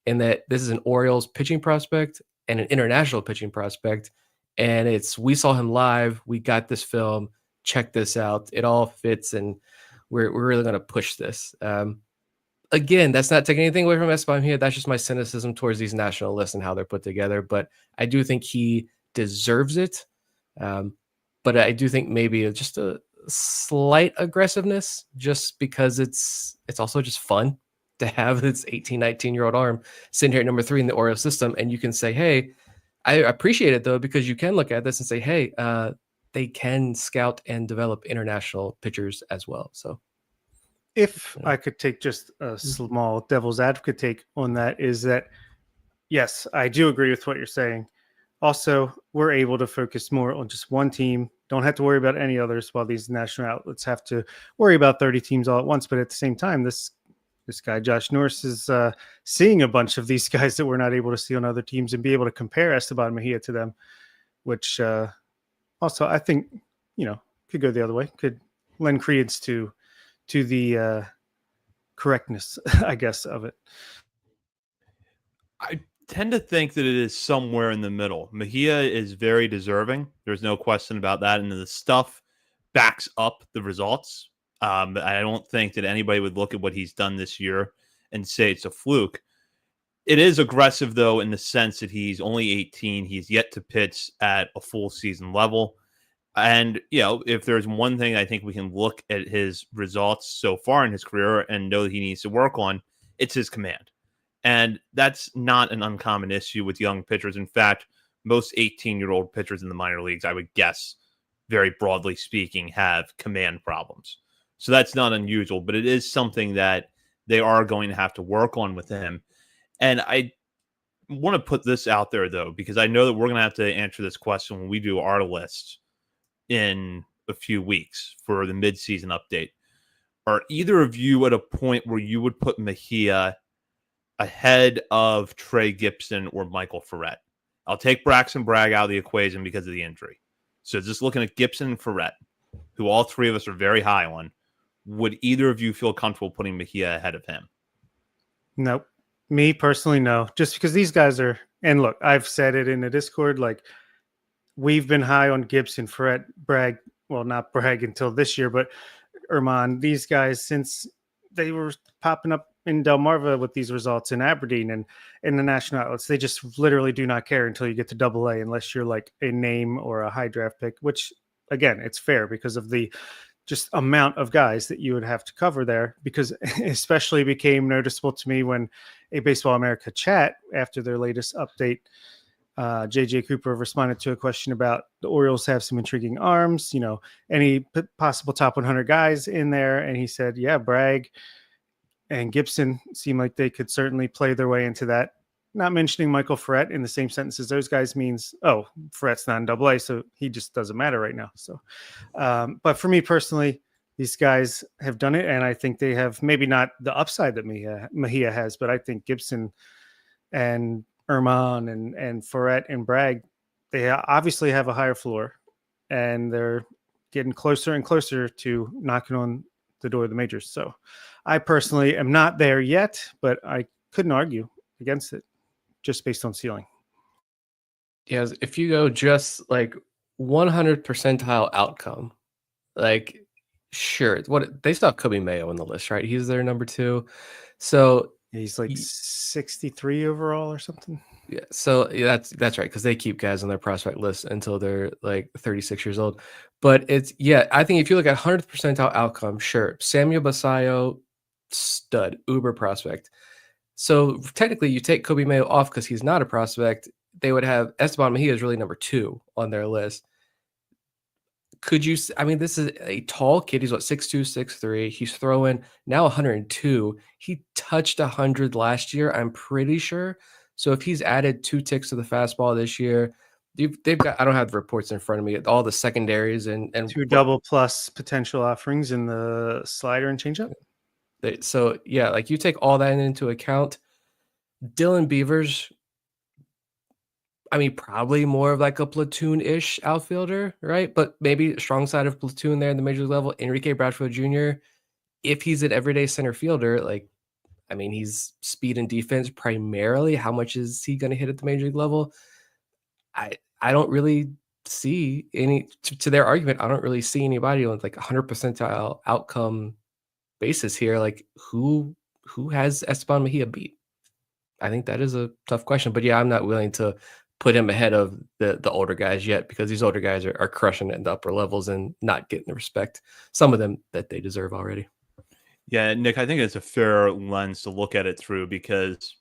in that this is an Orioles pitching prospect and an international pitching prospect. And we saw him live. We got this film. Check this out. It all fits. And we're really going to push this. Again, that's not taking anything away from Esteban here. That's just my cynicism towards these national lists and how they're put together. But I do think he deserves it. But I do think maybe just a slight aggressiveness, just because it's also just fun to have this 18, 19-year-old arm sitting here at number 3 in the Orioles system. And you can say, hey, I appreciate it, though, because you can look at this and say, hey, they can scout and develop international pitchers as well. So if I could take just a small devil's advocate take on that, is that, yes, I do agree with what you're saying. Also, we're able to focus more on just one team. Don't have to worry about any others, while these national outlets have to worry about 30 teams all at once. But at the same time, this guy, Josh Norris, is seeing a bunch of these guys that we're not able to see on other teams and be able to compare Esteban Mejia to them, which also I think, could go the other way, could lend credence to the correctness, I guess, of it. I tend to think that it is somewhere in the middle. Mejia is very deserving. There's no question about that. And the stuff backs up the results. I don't think that anybody would look at what he's done this year and say it's a fluke. It is aggressive, though, in the sense that he's only 18. He's yet to pitch at a full season level. And, if there's one thing I think we can look at his results so far in his career and know that he needs to work on, it's his command. And that's not an uncommon issue with young pitchers. In fact, most 18-year-old pitchers in the minor leagues, I would guess, very broadly speaking, have command problems. So that's not unusual, but it is something that they are going to have to work on with him. And I want to put this out there, though, because I know that we're going to have to answer this question when we do our list in a few weeks for the midseason update. Are either of you at a point where you would put Mejia ahead of Trey Gibson or Michael Ferret? I'll take Braxton Bragg out of the equation because of the injury. So just looking at Gibson and Ferret, who all three of us are very high on, would either of you feel comfortable putting Mejia ahead of him? Nope. Me personally, no. Just because these guys are And look, I've said it in the Discord, like we've been high on Gibson, Ferret, Bragg. Well, not Bragg until this year, but Erman, these guys, since they were popping up in Delmarva with these results in Aberdeen and in the national outlets, they just literally do not care until you get to Double A, unless you're like a name or a high draft pick, which again, it's fair because of the just amount of guys that you would have to cover there, because especially became noticeable to me when a Baseball America chat after their latest update, JJ Cooper responded to a question about the Orioles have some intriguing arms, any possible top 100 guys in there. And he said, yeah, Bragg and Gibson seem like they could certainly play their way into that. Not mentioning Michael Ferret in the same sentence as those guys means, oh, Ferret's not in Double A, so he just doesn't matter right now. So, but for me personally, these guys have done it, and I think they have maybe not the upside that Mejia has, but I think Gibson and Erman and Ferret and Bragg, they obviously have a higher floor, and they're getting closer and closer to knocking on the door of the majors. So, I personally am not there yet, but I couldn't argue against it, just based on ceiling. Yeah, if you go just like 100 percentile outcome, like sure, what they still have Kobe Mayo on the list, right? He's their number 2. So he's like 63 overall or something. Yeah, so that's right, because they keep guys on their prospect list until they're like 36 years old. But I think if you look at 100th percentile outcome, sure, Samuel Basayo, stud, uber prospect. So technically, you take Kobe Mayo off because he's not a prospect. They would have Esteban Mejia is really number 2 on their list. Could you? I mean, this is a tall kid. He's what, 6'2", 6'3". He's throwing now 102. He touched 100 last year, I'm pretty sure. So if he's added 2 ticks to the fastball this year, they've got, I don't have the reports in front of me, all the secondaries and 2 double plus potential offerings in the slider and changeup. So yeah, like you take all that into account. Dylan Beavers, I mean, probably more of like a platoon-ish outfielder, right? But maybe strong side of platoon there in the major league level. Enrique Bradfield Jr., if he's an everyday center fielder, like, I mean, he's speed and defense primarily. How much is he going to hit at the major league level? I don't really see any, to their argument, I don't really see anybody on like 100 percentile outcome basis here. Like who has Esteban Mejia beat? I think that is a tough question. But yeah, I'm not willing to put him ahead of the older guys yet, because these older guys are crushing it in the upper levels and not getting the respect, some of them, that they deserve already. Yeah, Nick, I think it's a fair lens to look at it through, because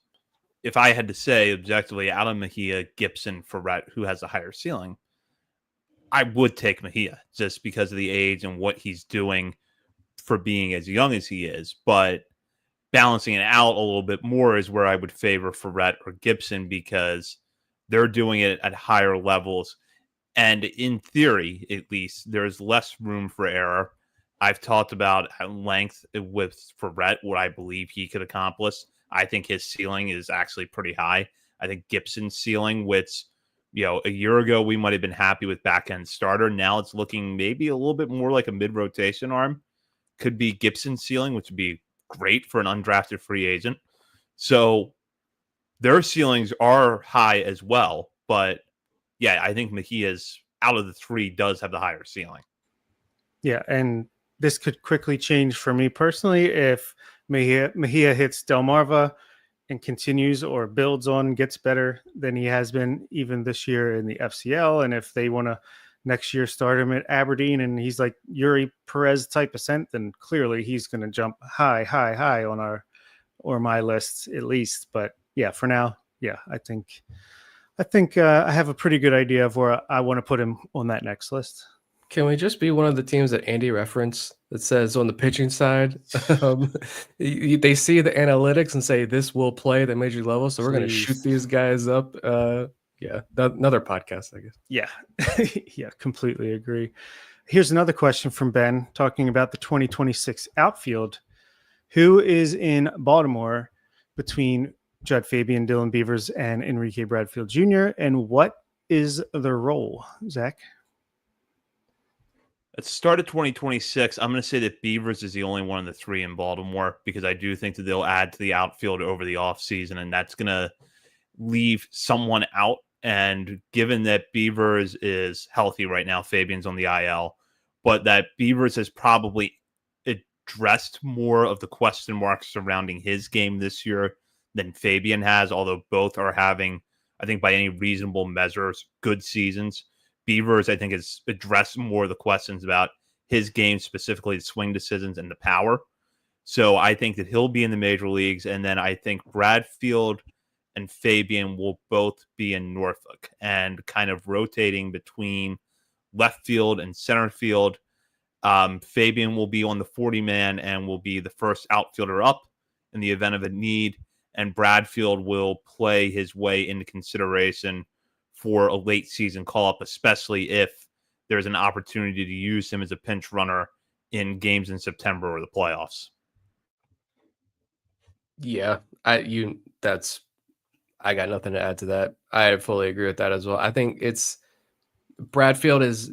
if I had to say objectively, out of Mejia, Gibson, Ferret, who has a higher ceiling, I would take Mejia just because of the age and what he's doing for being as young as he is. But balancing it out a little bit more is where I would favor Ferret or Gibson, because they're doing it at higher levels. And in theory, at least, there's less room for error. I've talked about at length with Ferret what I believe he could accomplish. I think his ceiling is actually pretty high. I think Gibson's ceiling, which, a year ago we might have been happy with back-end starter. Now it's looking maybe a little bit more like a mid-rotation arm. Could be Gibson's ceiling, which would be great for an undrafted free agent. So their ceilings are high as well. But yeah, I think Mejia's, out of the 3, does have the higher ceiling. Yeah, and this could quickly change for me personally if Mejia hits Delmarva and continues or builds on, gets better than he has been even this year in the FCL. And if they want to next year start him at Aberdeen and he's like Yuri Perez type ascent, then clearly he's going to jump high on our or my list at least. But yeah, for now, yeah, I think I have a pretty good idea of where I want to put him on that next list. Can we just be one of the teams that Andy referenced that says on the pitching side, they see the analytics and say this will play at the major level, so we're going to shoot these guys up? Yeah, another podcast, I guess. Yeah, yeah, completely agree. Here's another question from Ben talking about the 2026 outfield. Who is in Baltimore between Judd Fabian, Dylan Beavers, and Enrique Bradfield Jr., and what is their role? Zach? At the start of 2026, I'm going to say that Beavers is the only one of the 3 in Baltimore, because I do think that they'll add to the outfield over the offseason, and that's going to leave someone out. And given that Beavers is healthy right now, Fabian's on the IL, but that Beavers has probably addressed more of the question marks surrounding his game this year than Fabian has, although both are having, I think by any reasonable measures, good seasons. Beavers, I think, has addressed more of the questions about his game, specifically the swing decisions and the power. So I think that he'll be in the major leagues. And then I think Bradfield and Fabian will both be in Norfolk and kind of rotating between left field and center field. Fabian will be on the 40-man and will be the first outfielder up in the event of a need. And Bradfield will play his way into consideration for a late season call-up, especially if there's an opportunity to use him as a pinch runner in games in September or the playoffs. Yeah, I got nothing to add to that. I fully agree with that as well. I think it's Bradfield is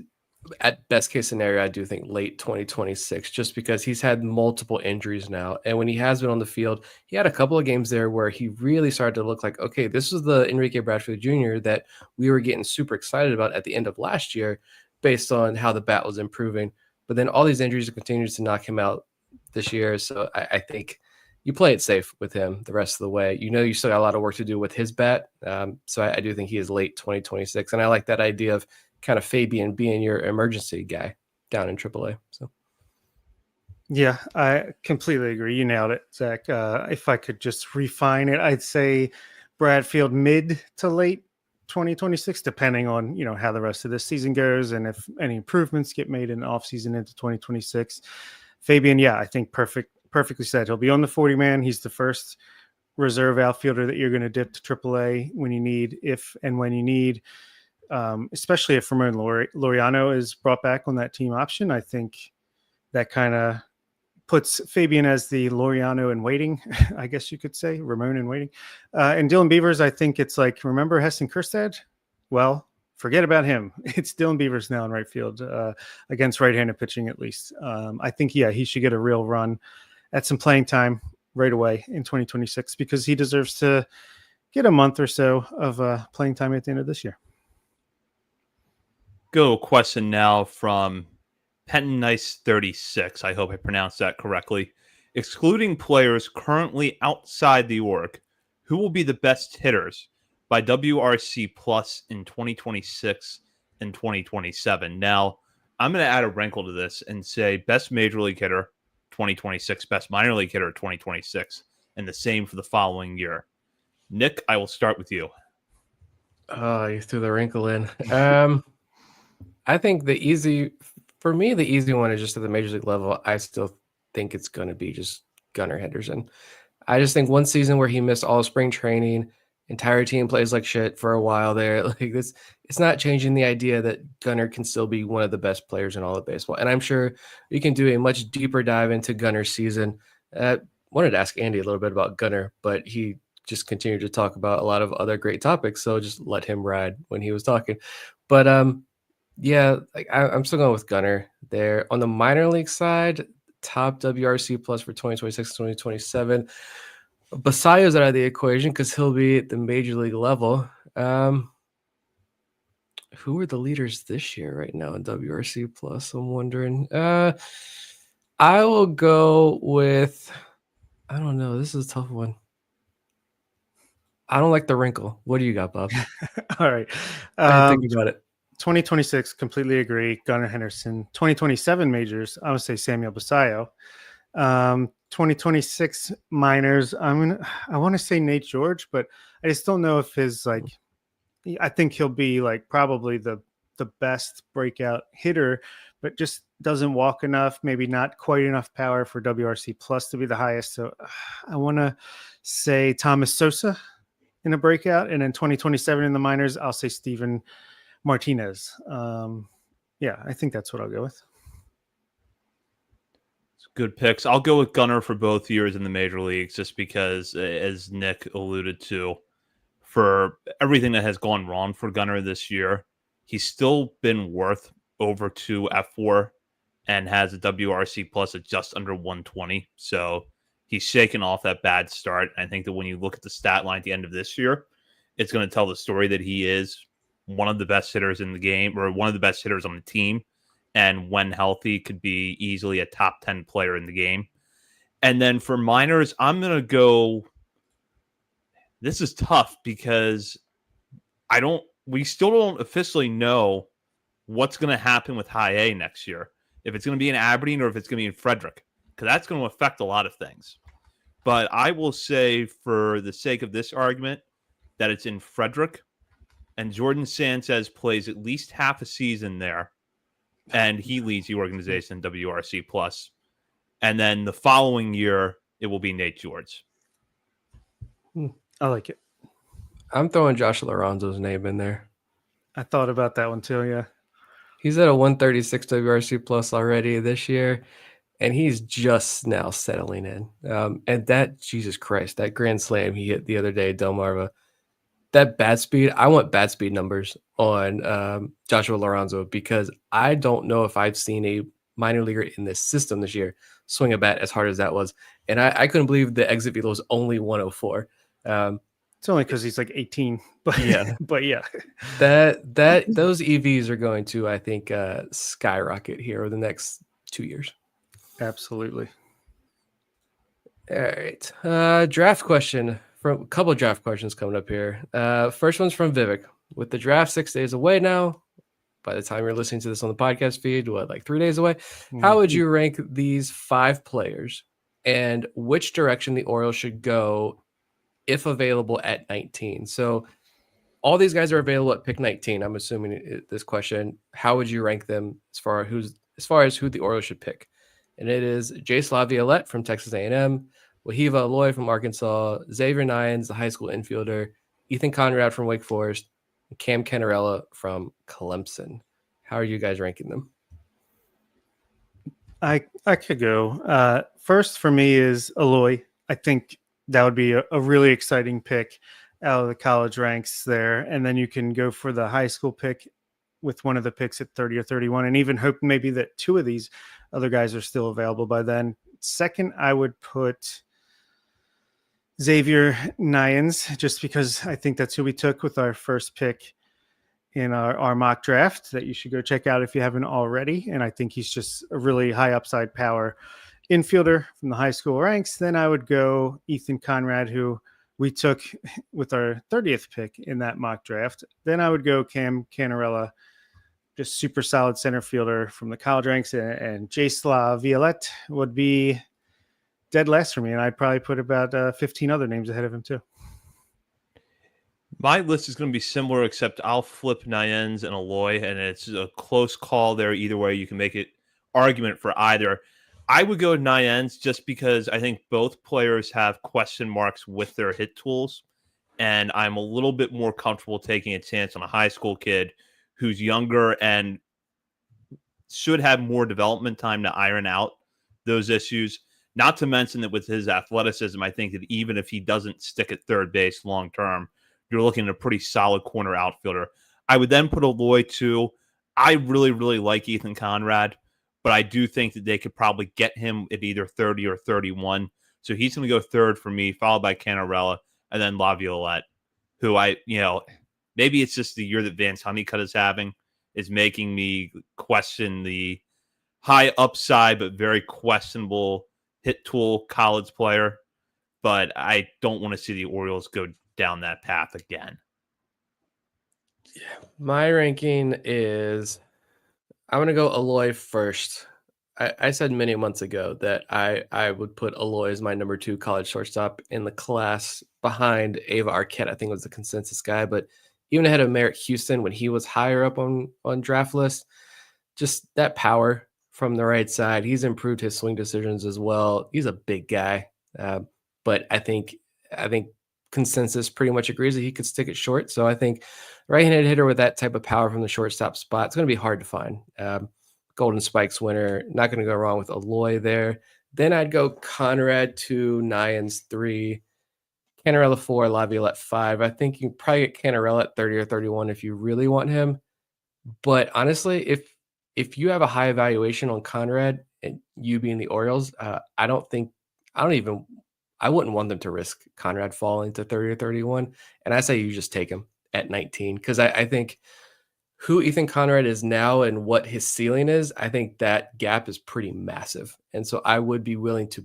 at best case scenario, I do think late 2026, just because he's had multiple injuries now. And when he has been on the field, he had a couple of games there where he really started to look like, okay, this is the Enrique Bradfield Jr. that we were getting super excited about at the end of last year based on how the bat was improving. But then all these injuries continued to knock him out this year. So I think you play it safe with him the rest of the way. You know, you still got a lot of work to do with his bat. So I do think he is late 2026. And I like that idea of kind of Fabian being your emergency guy down in AAA. So, yeah, I completely agree. You nailed it, Zach. If I could just refine it, I'd say Bradfield mid to late 2026, depending on, you know, how the rest of this season goes and if any improvements get made in the offseason into 2026. Fabian, yeah, I think perfectly said. He'll be on the 40-man. He's the first reserve outfielder that you're going to dip to AAA when you need, if and when you need. Especially if Ramon Laureano is brought back on that team option. I think that kind of puts Fabian as the Laureano in waiting, I guess you could say, Ramon in waiting. And Dylan Beavers, I think it's like, remember Heston Kjerstad? Well, forget about him. It's Dylan Beavers now in right field against right-handed pitching at least. I think, yeah, he should get a real run at some playing time right away in 2026 because he deserves to get a month or so of playing time at the end of this year. Go to a question now from Pentonice36. I hope I pronounced that correctly. Excluding players currently outside the org, who will be the best hitters by WRC Plus in 2026 and 2027? Now, I'm going to add a wrinkle to this and say best major league hitter 2026, best minor league hitter 2026, and the same for the following year. Nick, I will start with you. Oh, you threw the wrinkle in. I think the easy one is just at the major league level. I still think it's going to be just Gunnar Henderson. I just think one season where he missed all spring training, entire team plays like shit for a while there. Like this, it's not changing the idea that Gunnar can still be one of the best players in all of baseball. And I'm sure we can do a much deeper dive into Gunnar's season. Wanted to ask Andy a little bit about Gunnar, but he just continued to talk about a lot of other great topics. So just let him ride when he was talking. But yeah, like I'm still going with Gunnar there. On the minor league side, top WRC plus for 2026, 2027. Basayo's out of the equation because he'll be at the major league level. Who are the leaders this year right now in WRC plus? I'm wondering. I will go with, I don't know. This is a tough one. I don't like the wrinkle. What do you got, Bob? All right. I think about it. 2026, completely agree. Gunnar Henderson. 2027 majors, I would say Samuel Basayo. 2026 minors, I want to say Nate George, but I just don't know if I think he'll be like probably the best breakout hitter, but just doesn't walk enough, maybe not quite enough power for WRC plus to be the highest. So I want to say Thomas Sosa in a breakout, and then 2027 in the minors, I'll say Steven Martinez. Yeah, I think that's what I'll go with. Good picks. I'll go with Gunnar for both years in the major leagues just because, as Nick alluded to, for everything that has gone wrong for Gunnar this year, he's still been worth over 2 F4 and has a WRC plus of just under 120. So he's shaken off that bad start. I think that when you look at the stat line at the end of this year, it's going to tell the story that he is one of the best hitters in the game, or one of the best hitters on the team, and when healthy could be easily a top 10 player in the game. And then for minors, I'm going to go, this is tough because we still don't officially know what's going to happen with high A next year. If it's going to be in Aberdeen or if it's going to be in Frederick, because that's going to affect a lot of things. But I will say, for the sake of this argument, that it's in Frederick, and Jordan Sanchez plays at least half a season there, and he leads the organization in WRC plus. And then the following year, it will be Nate George. I like it. I'm throwing Josh Lorenzo's name in there. I thought about that one too. Yeah. He's at a 136 WRC plus already this year, and he's just now settling in. And that, Jesus Christ, that grand slam he hit the other day, Delmarva, that bat speed, I want bat speed numbers on Joshua Lorenzo, because I don't know if I've seen a minor leaguer in this system this year swing a bat as hard as that was. And I couldn't believe the exit velo was only 104. It's only because he's like 18, but yeah, but yeah, those EVs are going to, I think, skyrocket here over the next 2 years. absolutely. All right, draft question, from a couple of draft questions coming up here. First one's from Vivek. With the draft 6 days away now, by the time you're listening to this on the podcast feed, like 3 days away, how would you rank these 5 players, and which direction the Orioles should go if available at 19? So all these guys are available at pick 19. I'm assuming this question, how would you rank them as far as who the Orioles should pick? And it is Jace Laviolette from Texas A&M, Wahiva Aloy from Arkansas, Xavier Nyans, the high school infielder, Ethan Conrad from Wake Forest, and Cam Cannarella from Clemson. How are you guys ranking them? I could go. First for me is Aloy. I think that would be a really exciting pick out of the college ranks there. And then you can go for the high school pick with one of the picks at 30 or 31, and even hope maybe that 2 of these other guys are still available by then. Second, I would put Xavier Nyans, just because I think that's who we took with our first pick in our mock draft, that you should go check out if you haven't already. And I think he's just a really high upside power infielder from the high school ranks. Then I would go Ethan Conrad, who we took with our 30th pick in that mock draft. Then I would go Cam Cannarella, just super solid center fielder from the college ranks. And Jace Laviolette would be dead last for me. And I'd probably put about 15 other names ahead of him too. My list is going to be similar, except I'll flip Nyans and Aloy, and it's a close call there. Either way, you can make it argument for either. I would go Nyans just because I think both players have question marks with their hit tools, and I'm a little bit more comfortable taking a chance on a high school kid who's younger and should have more development time to iron out those issues. Not to mention that with his athleticism, I think that even if he doesn't stick at third base long term, you're looking at a pretty solid corner outfielder. I would then put Aloy too. I really, really like Ethan Conrad, but I do think that they could probably get him at either 30 or 31. So he's going to go third for me, followed by Cannarella, and then Laviolette, who maybe it's just the year that Vance Honeycutt is having is making me question the high upside but very questionable hit tool college player. But I don't want to see the Orioles go down that path again. My ranking is, I'm going to go Aloy first. I said many months ago that I would put Aloy as my number 2 college shortstop in the class behind Ava Arquette. I think was the consensus guy, but even ahead of Merritt Houston when he was higher up on draft list. Just that power from the right side. He's improved his swing decisions as well. He's a big guy, but I think consensus pretty much agrees that he could stick it short. So I think right-handed hitter with that type of power from the shortstop spot, it's going to be hard to find. Golden Spikes winner, not going to go wrong with Aloy there. Then I'd go Conrad 2, Nyans 3, Cannarella 4, Laviolette 5. I think you can probably get Cannarella at 30 or 31 if you really want him. But honestly, if you have a high evaluation on Conrad and you being the Orioles, I don't I wouldn't want them to risk Conrad falling to 30 or 31. And I say you just take him at 19 because I think who Ethan Conrad is now and what his ceiling is, I think that gap is pretty massive. And so I would be willing to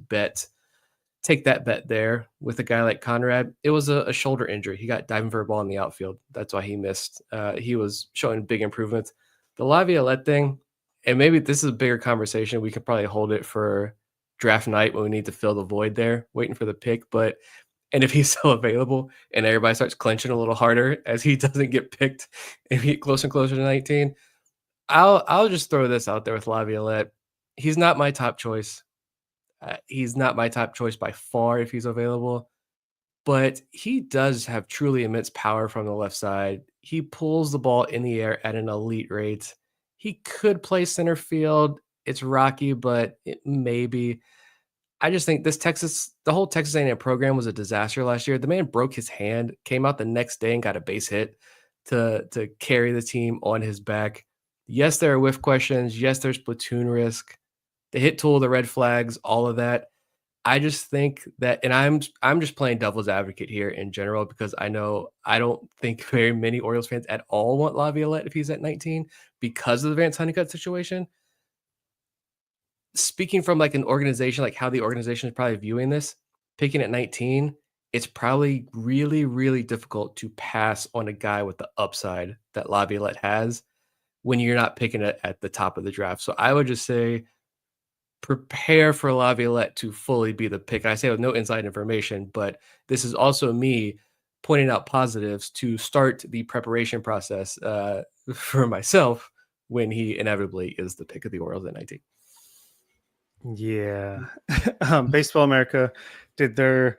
take that bet there with a guy like Conrad. It was a shoulder injury. He got diving for a ball in the outfield. That's why he missed. He was showing big improvements. The Laviolette thing, and maybe this is a bigger conversation. We could probably hold it for draft night when we need to fill the void there, waiting for the pick. And if he's still available and everybody starts clenching a little harder as he doesn't get picked and he get closer and closer to 19, I'll just throw this out there with Laviolette. He's not my top choice. He's not my top choice by far if he's available, but he does have truly immense power from the left side. He pulls the ball in the air at an elite rate. He could play center field. It's rocky, but maybe. I just think the whole Texas A&M program was a disaster last year. The man broke his hand, came out the next day and got a base hit to carry the team on his back. Yes, there are whiff questions. Yes, there's platoon risk. The hit tool, the red flags, all of that. I just think that, and I'm just playing devil's advocate here in general because I know I don't think very many Orioles fans at all want Laviolette if he's at 19 because of the Vance Honeycutt situation. Speaking from like an organization, like how the organization is probably viewing this, picking at 19, it's probably really, really difficult to pass on a guy with the upside that Laviolette has when you're not picking it at the top of the draft. So I would just say prepare for Laviolette to fully be the pick. I say with no inside information, but this is also me pointing out positives to start the preparation process for myself when he inevitably is the pick of the Orioles at 19. Yeah. Baseball America did their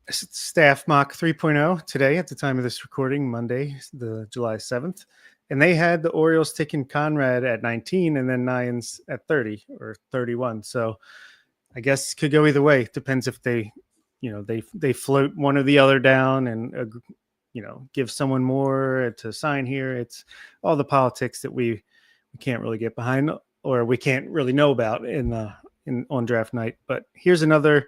staff mock 3.0 today at the time of this recording, Monday, the July 7th. And they had the Orioles taking Conrad at 19 and then Nyans at 30 or 31. So I guess could go either way. Depends if they float one or the other down and, give someone more to sign here. It's all the politics that we can't really get behind or we can't really know about on draft night. But here's another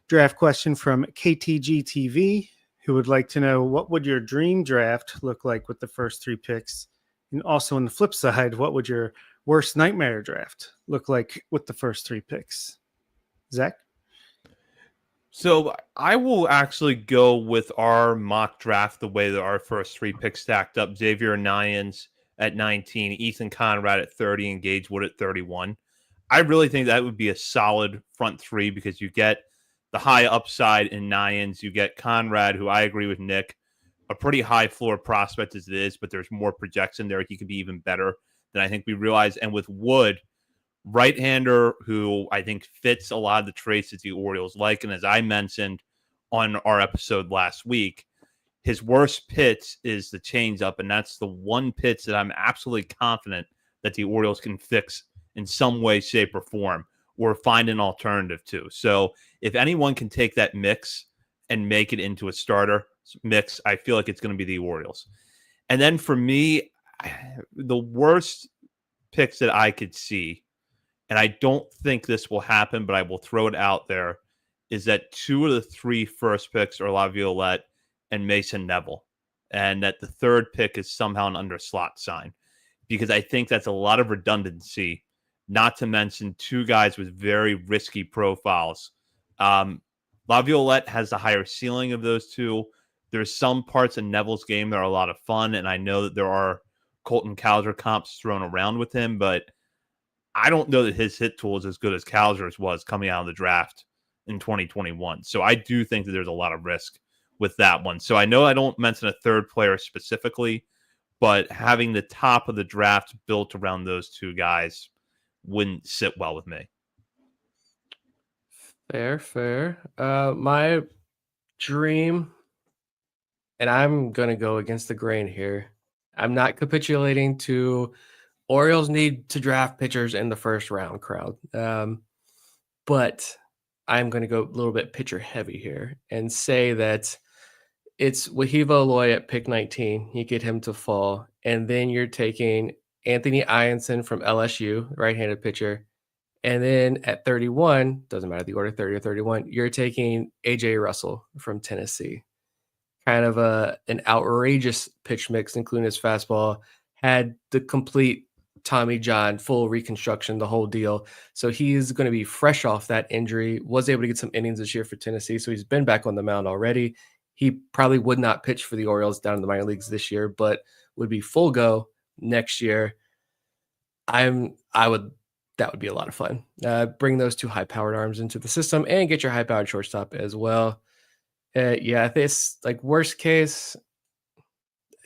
draft question from KTG TV, who would like to know, what would your dream draft look like with the first 3 picks? And also on the flip side, what would your worst nightmare draft look like with the first 3 picks? Zach? So I will actually go with our mock draft the way that our first 3 picks stacked up. Xavier Nyans at 19, Ethan Conrad at 30, and Gage Wood at 31. I really think that would be a solid front 3 because you get the high upside in Nyans. You get Conrad, who I agree with Nick, a pretty high floor prospect as it is, but there's more projection there. He could be even better than I think we realize. And with Wood, right-hander who I think fits a lot of the traits that the Orioles like. And as I mentioned on our episode last week, his worst pitch is the changeup, and that's the one pitch that I'm absolutely confident that the Orioles can fix in some way, shape, or form, or find an alternative to. So if anyone can take that mix and make it into a starter mix, I feel like it's going to be the Orioles. And then for me, the worst picks that I could see, and I don't think this will happen, but I will throw it out there, is that 2 of the 3 first picks are Laviolette and Mason Neville, and that the 3rd pick is somehow an underslot sign, because I think that's a lot of redundancy, not to mention 2 guys with very risky profiles. Laviolette has the higher ceiling of those 2. There's some parts in Neville's game that are a lot of fun, and I know that there are Colton Cowser comps thrown around with him, but I don't know that his hit tool is as good as Cowser's was coming out of the draft in 2021. So I do think that there's a lot of risk with that one. So I know I don't mention a 3rd player specifically, but having the top of the draft built around those 2 guys wouldn't sit well with me. Fair. My dream, and I'm going to go against the grain here. I'm not capitulating to Orioles need to draft pitchers in the first round crowd. But I'm going to go a little bit pitcher heavy here and say that it's Wahiva Aloy at pick 19. You get him to fall. And then you're taking Anthony Ianson from LSU, right-handed pitcher, And then at 31, doesn't matter the order, 30 or 31, you're taking AJ Russell from Tennessee. Kind of an outrageous pitch mix, including his fastball, had the complete Tommy John, full reconstruction, the whole deal. So he's going to be fresh off that injury, was able to get some innings this year for Tennessee. So he's been back on the mound already. He probably would not pitch for the Orioles down in the minor leagues this year, but would be full go next year. That would be a lot of fun. Bring those two high-powered arms into the system and get your high-powered shortstop as well. Yeah, this like worst case.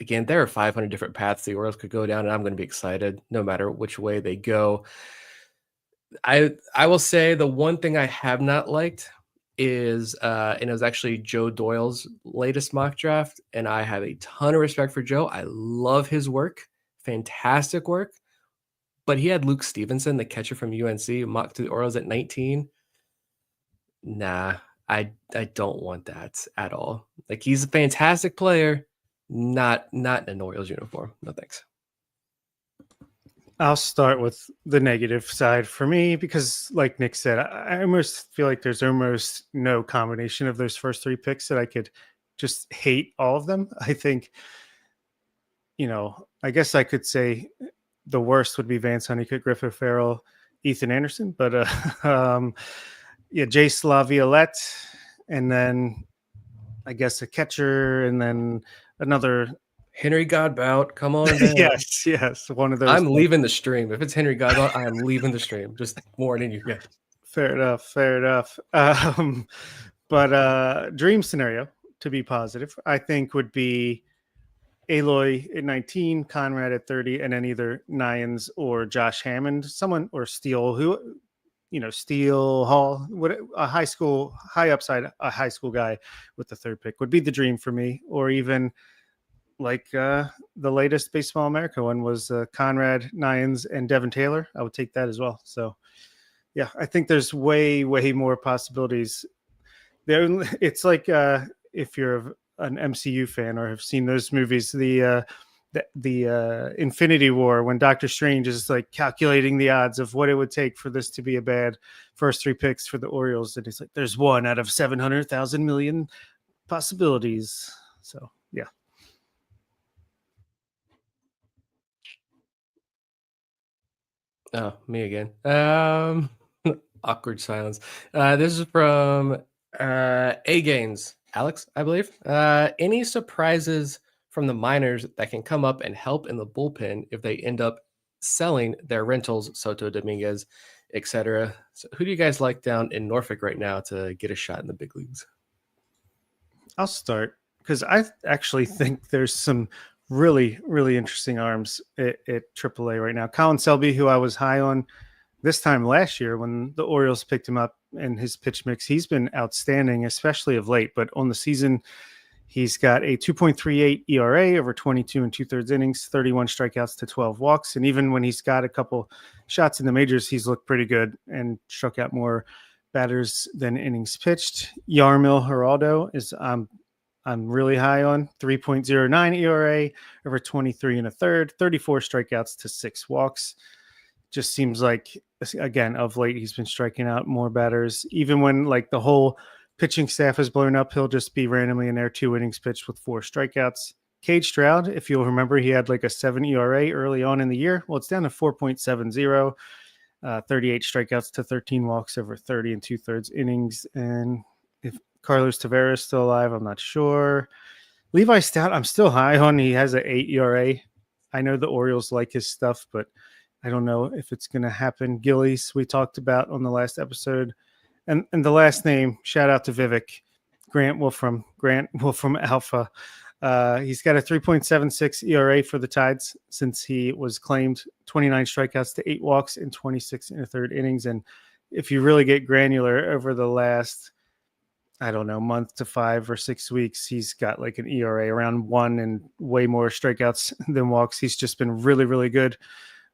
Again, there are 500 different paths the Orioles could go down, and I'm going to be excited no matter which way they go. I will say the one thing I have not liked is, and it was actually Joe Doyle's latest mock draft, and I have a ton of respect for Joe. I love his work, fantastic work. But he had Luke Stevenson, the catcher from UNC, mocked to the Orioles at 19. Nah, I don't want that at all. Like, he's a fantastic player, not in an Orioles uniform. No thanks. I'll start with the negative side for me because, like Nick said, I almost feel like there's almost no combination of those first three picks that I could just hate all of them. I think, I guess I could say the worst would be Vance Honeycutt, Griffith Farrell, Ethan Anderson, but Jace Laviolette, and then I guess a catcher, and then another Henry Godbout. Come on down. yes, one of those. I'm leaving the stream. If it's Henry Godbout, I am leaving the stream. Just warning you guys. Fair enough. But dream scenario, to be positive, I think would be Aloy at 19, Conrad at 30, and then either Nyans or Josh Hammond, someone, or Steele, Steele Hall, a high upside, a high school guy with the third pick would be the dream for me. Or even like the latest Baseball America one was Conrad, Nyans, and Devin Taylor. I would take that as well. So yeah, I think there's way, way more possibilities there. It's like if you're an MCU fan or have seen those movies, the Infinity War, when Doctor Strange is like calculating the odds of what it would take for this to be a bad first three picks for the Orioles, and he's like, there's one out of 700,000 million possibilities. So yeah. Oh, me again. Awkward silence. This is from A Gains, Alex, I believe. Any surprises from the minors that can come up and help in the bullpen if they end up selling their rentals, Soto, Dominguez, etc.? So who do you guys like down in Norfolk right now to get a shot in the big leagues? I'll start because I actually think there's some really, really interesting arms at AAA right now. Colin Selby, who I was high on this time last year when the Orioles picked him up, and his pitch mix, he's been outstanding, especially of late. But on the season, he's got a 2.38 ERA over 22 and 2/3 innings, 31 strikeouts to 12 walks. And even when he's got a couple shots in the majors, he's looked pretty good and struck out more batters than innings pitched. Yarmil Geraldo is I'm really high on, 3.09 ERA over 23 and a third, 34 strikeouts to 6 walks. Just seems like, again, of late, he's been striking out more batters. Even when like the whole pitching staff is blown up, he'll just be randomly in there, 2 innings pitched with 4 strikeouts. Cage Stroud, if you'll remember, he had like a 7 ERA early on in the year. Well, it's down to 4.70, 38 strikeouts to 13 walks over 30 and 2/3 innings. And if Carlos Tavares is still alive, I'm not sure. Levi Stout, I'm still high on. He has an 8 ERA. I know the Orioles like his stuff, but I don't know if it's going to happen. Gillies, we talked about on the last episode. And the last name, shout out to Vivek, Grant Wolfram Alpha. He's got a 3.76 ERA for the Tides since he was claimed, 29 strikeouts to 8 walks in 26 and a third innings. And if you really get granular over the last, I don't know, month to 5 or 6 weeks, he's got like an ERA around 1 and way more strikeouts than walks. He's just been really, really good.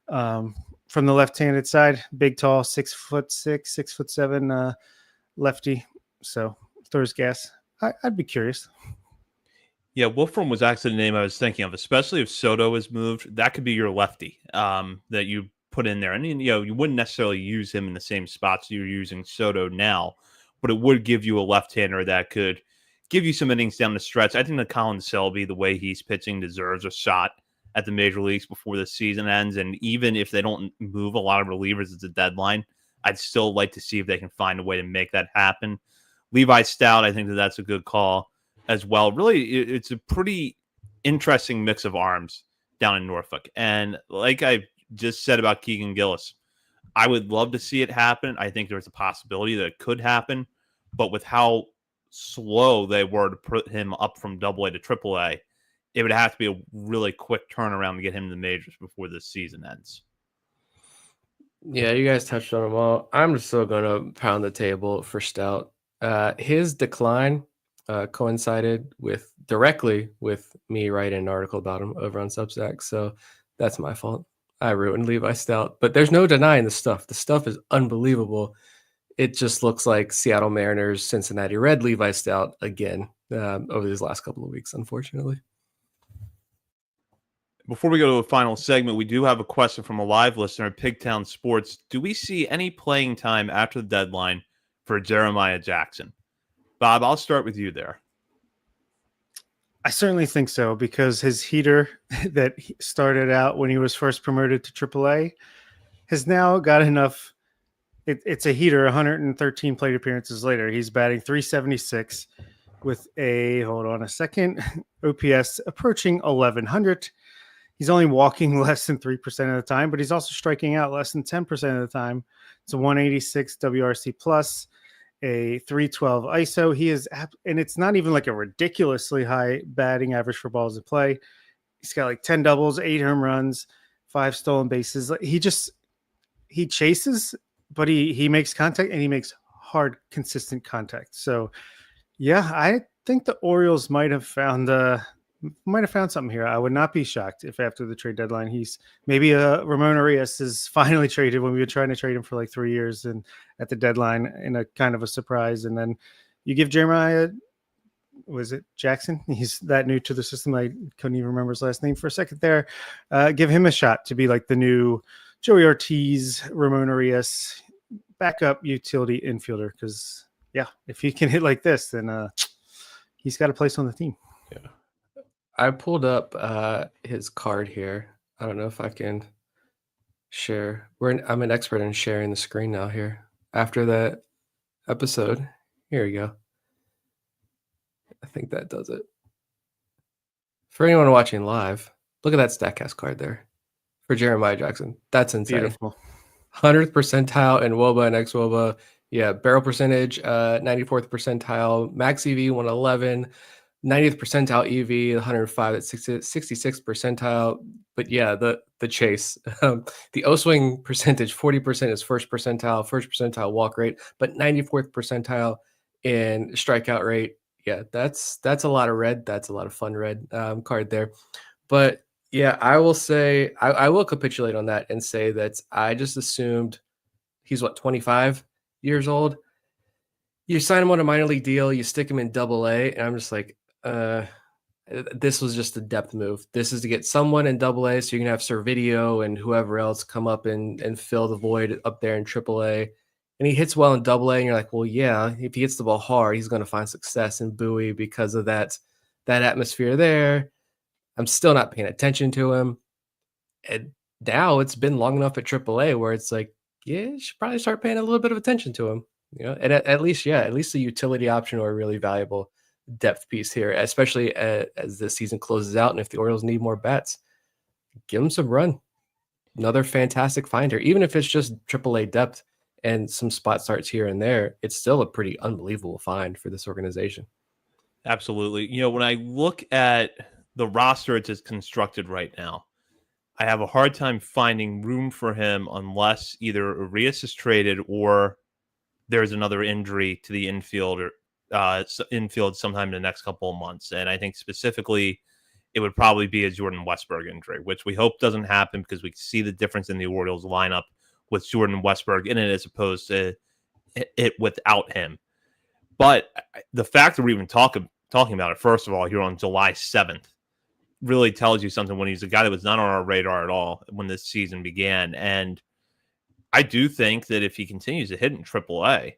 From the left-handed side, big, tall, 6'6", 6'7", lefty. So throws gas. I'd be curious. Yeah, Wolfram was actually the name I was thinking of, especially if Soto is moved. That could be your lefty that you put in there. And, you wouldn't necessarily use him in the same spots you're using Soto now, but it would give you a left-hander that could give you some innings down the stretch. I think that Colin Selby, the way he's pitching, deserves a shot at the major leagues before the season ends. And even if they don't move a lot of relievers at the deadline, I'd still like to see if they can find a way to make that happen. Levi Stout, I think that's a good call as well. Really, it's a pretty interesting mix of arms down in Norfolk. And like I just said about Keegan Gillis, I would love to see it happen. I think there's a possibility that it could happen. But with how slow they were to put him up from AA to AAA, it would have to be a really quick turnaround to get him to the majors before this season ends. Yeah, you guys touched on them all. I'm just still going to pound the table for Stout. His decline coincided directly with me writing an article about him over on Substack. So that's my fault. I ruined Levi Stout. But there's no denying the stuff. The stuff is unbelievable. It just looks like Seattle Mariners, Cincinnati Red Levi Stout again over these last couple of weeks, unfortunately. Before we go to the final segment, we do have a question from a live listener at Pigtown Sports. Do we see any playing time after the deadline for Jeremiah Jackson? Bob, I'll start with you there. I certainly think so, because his heater that started out when he was first promoted to AAA has now got enough. It's a heater 113 plate appearances later. He's batting .376 with hold on a second, OPS approaching 1100. He's only walking less than 3% of the time, but he's also striking out less than 10% of the time. It's a 186 WRC plus, a 312 ISO. He is, and it's not even like a ridiculously high batting average for balls in play. He's got like 10 doubles, 8 home runs, 5 stolen bases. He chases, but he makes contact, and he makes hard, consistent contact. So, yeah, I think the Orioles might have found something here. I would not be shocked if after the trade deadline Ramon Arias is finally traded, when we were trying to trade him for like 3 years, and at the deadline in a kind of a surprise. And then you give Jeremiah, was it Jackson? He's that new to the system. I couldn't even remember his last name for a second there. Give him a shot to be like the new Joey Ortiz, Ramon Arias, backup utility infielder. Because, yeah, if he can hit like this, then he's got a place on the team. Yeah. I pulled up his card here. I don't know if I can share. I'm an expert in sharing the screen now here. After that episode, here we go. I think that does it. For anyone watching live, look at that StatCast card there for Jeremiah Jackson. That's insane. Beautiful. 100th percentile in WOBA and xWOBA. Yeah, barrel percentage, 94th percentile, max EV 111. 90th percentile EV, 105 at 66th percentile. But yeah, the chase. The O-swing percentage, 40% is first percentile walk rate, but 94th percentile in strikeout rate. Yeah, that's a lot of red. That's a lot of fun red card there. But yeah, I will say, I will capitulate on that and say that I just assumed he's 25 years old. You sign him on a minor league deal, you stick him in AA, and I'm just like, this was just a depth move. This is to get someone in AA, so you can have Servideo and whoever else come up and fill the void up there in AAA. And he hits well in AA, and you're like, well, yeah, if he hits the ball hard, he's going to find success in Bowie because of that atmosphere there. I'm still not paying attention to him. And now it's been long enough at AAA where it's like, yeah, you should probably start paying a little bit of attention to him. And at least a utility option or a really valuable depth piece here, especially as the season closes out. And if the Orioles need more bats, give them some run. Another fantastic finder, even if it's just AAA depth and some spot starts here and there, it's still a pretty unbelievable find for this organization. Absolutely. When I look at the roster it's constructed right now, I have a hard time finding room for him unless either Arias is traded or there's another injury to the infield sometime in the next couple of months. And I think specifically it would probably be a Jordan Westburg injury, which we hope doesn't happen because we see the difference in the Orioles lineup with Jordan Westburg in it as opposed to it without him. But the fact that we're even talking about it, first of all, here on July 7th, really tells you something when he's a guy that was not on our radar at all when this season began. And I do think that if he continues to hit in AAA,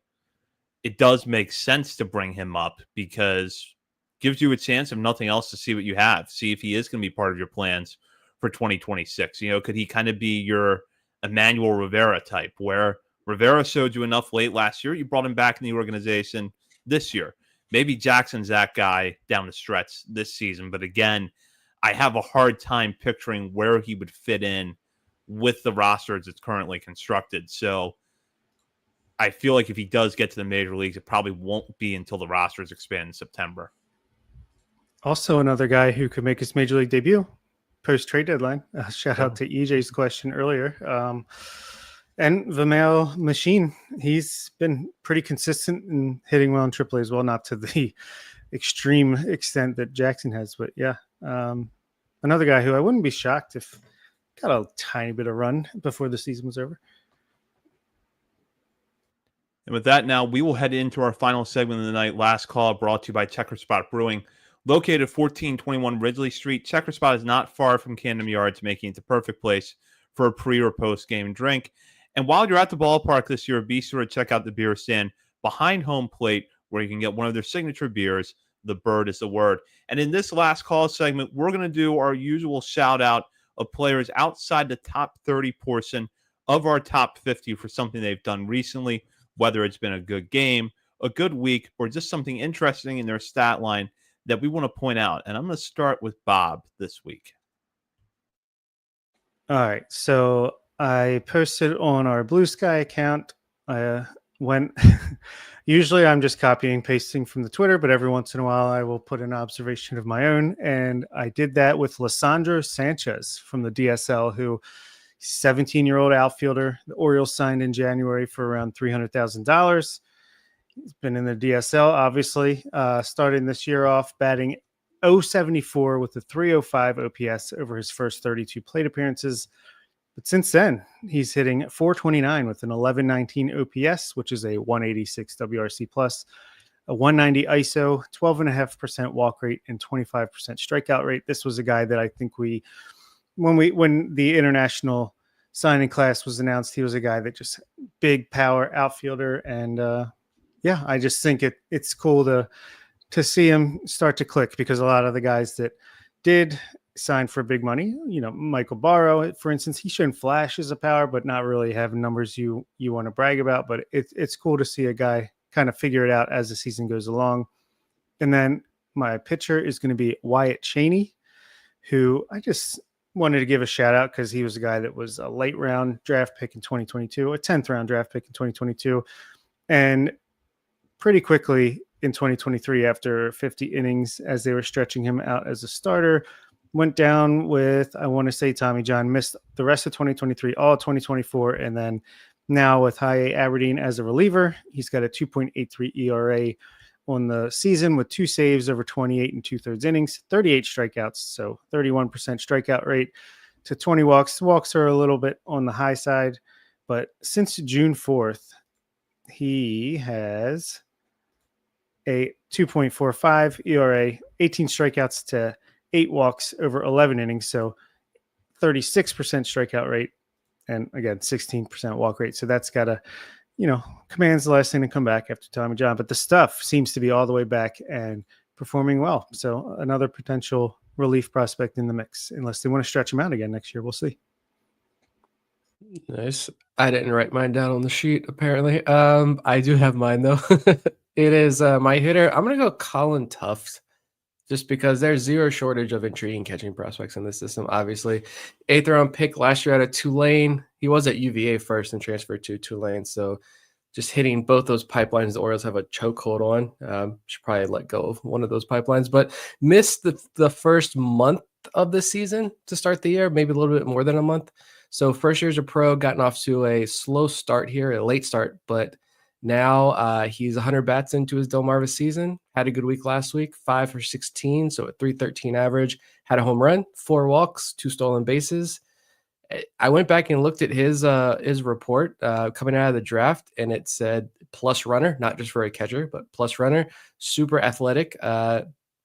it does make sense to bring him up because it gives you a chance, if nothing else, to see what you have, see if he is going to be part of your plans for 2026. Could he kind of be your Emmanuel Rivera type, where Rivera showed you enough late last year, you brought him back in the organization this year. Maybe Jackson's that guy down the stretch this season, but again, I have a hard time picturing where he would fit in with the roster as it's currently constructed. So I feel like if he does get to the major leagues, it probably won't be until the rosters expand in September. Also, another guy who could make his major league debut post-trade deadline. Shout out to EJ's question earlier. And the male machine, he's been pretty consistent in hitting well in AAA as well, not to the extreme extent that Jackson has. But yeah, another guy who I wouldn't be shocked if got a tiny bit of run before the season was over. And with that, now we will head into our final segment of the night. Last call brought to you by Checker Spot Brewing. Located at 1421 Ridley Street, Checker Spot is not far from Camden Yards, making it the perfect place for a pre- or post-game drink. And while you're at the ballpark this year, be sure to check out the beer stand behind home plate where you can get one of their signature beers, The Bird is the Word. And in this last call segment, we're going to do our usual shout-out of players outside the top 30 portion of our top 50 for something they've done recently, whether it's been a good game, a good week, or just something interesting in their stat line that we want to point out. And I'm going to start with Bob this week. All right. So I posted on our Blue Sky account. Usually I'm just copying and pasting from the Twitter, but every once in a while I will put an observation of my own. And I did that with Lisandro Sanchez from the DSL, who 17-year-old outfielder. The Orioles signed in January for around $300,000. He's been in the DSL, obviously, starting this year off batting .074 with a .305 OPS over his first 32 plate appearances. But since then, he's hitting .429 with an 1119 OPS, which is a 186 WRC plus, a 190 ISO, 12.5% walk rate, and 25% strikeout rate. This was a guy that I think when the international signing class was announced, he was a guy that just big power outfielder. And yeah, I just think it's cool to see him start to click, because a lot of the guys that did sign for big money, Michael Barrow, for instance, he's shown flashes of power, but not really have numbers you want to brag about. But it's cool to see a guy kind of figure it out as the season goes along. And then my pitcher is going to be Wyatt Cheney, who I just wanted to give a shout out because he was a guy that was a late round draft pick in 2022, a 10th round draft pick in 2022. And pretty quickly in 2023, after 50 innings, as they were stretching him out as a starter, went down with, I want to say, Tommy John, missed the rest of 2023, all of 2024. And then now with High A Aberdeen as a reliever, he's got a 2.83 ERA on the season with 2 saves over 28 and 2/3 innings, 38 strikeouts. So 31% strikeout rate to 20 walks. Walks are a little bit on the high side, but since June 4th, he has a 2.45 ERA, 18 strikeouts to 8 walks over 11 innings. So 36% strikeout rate. And again, 16% walk rate. So that's got to, commands the last thing to come back after Tommy John. But the stuff seems to be all the way back and performing well. So another potential relief prospect in the mix, unless they want to stretch him out again next year. We'll see. Nice. I didn't write mine down on the sheet, apparently. I do have mine, though. It is my hitter. I'm going to go Colin Tufts, just because there's zero shortage of intriguing catching prospects in this system, obviously. 8th round pick last year out of Tulane. He was at UVA first and transferred to Tulane. So just hitting both those pipelines the Orioles have a chokehold on. Should probably let go of one of those pipelines, but missed the first month of the season to start the year, maybe a little bit more than a month. So first year as a pro, gotten off to a slow start here, a late start, but now he's 100 bats into his Delmarva season. Had a good week last week, 5 for 16, so a .313 average. Had a home run, 4 walks, 2 stolen bases. I went back and looked at his report coming out of the draft, and it said plus runner, not just for a catcher, but plus runner, super athletic.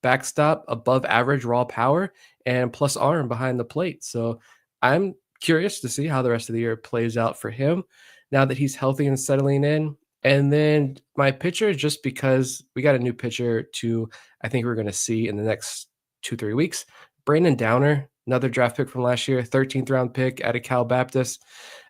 backstop, above average raw power, and plus arm behind the plate. So I'm curious to see how the rest of the year plays out for him now that he's healthy and settling in. And then my pitcher, just because we got a new pitcher I think we're going to see in the next 2-3 weeks, Brandon Downer, another draft pick from last year, 13th round pick out of Cal Baptist.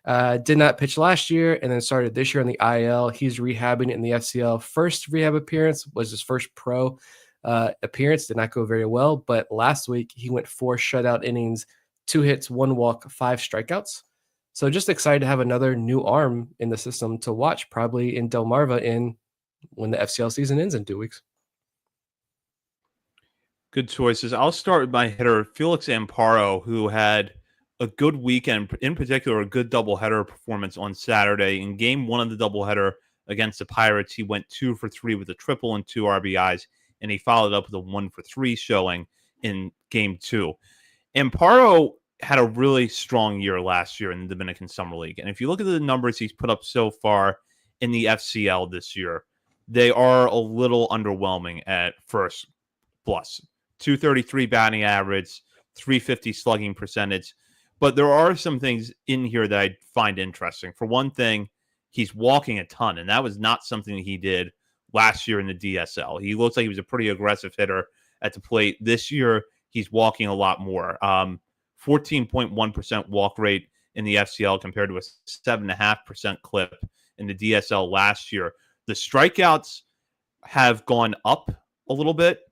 Did not pitch last year and then started this year on the IL. He's rehabbing in the FCL. First rehab appearance was his first pro appearance. Did not go very well, but last week he went 4 shutout innings, 2 hits, 1 walk, 5 strikeouts. So just excited to have another new arm in the system to watch, probably in Delmarva when the FCL season ends in 2 weeks. Good choices. I'll start with my hitter, Felix Amparo, who had a good weekend, in particular, a good doubleheader performance on Saturday. In game 1 of the doubleheader against the Pirates, he went 2 for 3 with a triple and 2 RBIs, and he followed up with a 1 for 3 showing in game 2. Amparo had a really strong year last year in the Dominican Summer League. And if you look at the numbers he's put up so far in the FCL this year, they are a little underwhelming at first plus. 233 batting average, 350 slugging percentage. But there are some things in here that I find interesting. For one thing, he's walking a ton, and that was not something that he did last year in the DSL. He looks like he was a pretty aggressive hitter at the plate. This year, he's walking a lot more. 14.1% walk rate in the FCL compared to a 7.5% clip in the DSL last year. The strikeouts have gone up a little bit,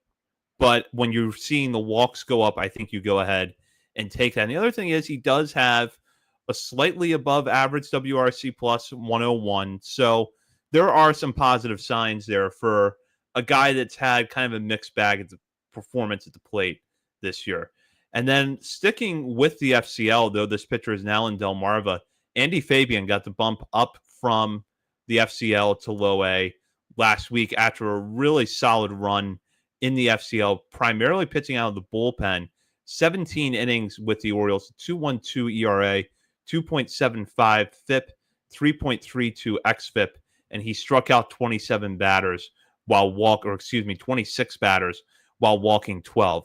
but when you're seeing the walks go up, I think you go ahead and take that. And the other thing is he does have a slightly above average WRC plus 101. So there are some positive signs there for a guy that's had kind of a mixed bag of the performance at the plate this year. And then sticking with the FCL, though this pitcher is now in Delmarva, Andy Fabian got the bump up from the FCL to low A last week after a really solid run in the FCL, primarily pitching out of the bullpen. 17 innings with the Orioles, 2.12 ERA, 2.75 FIP, 3.32 xFIP, and he struck out 27 batters 26 batters while walking 12.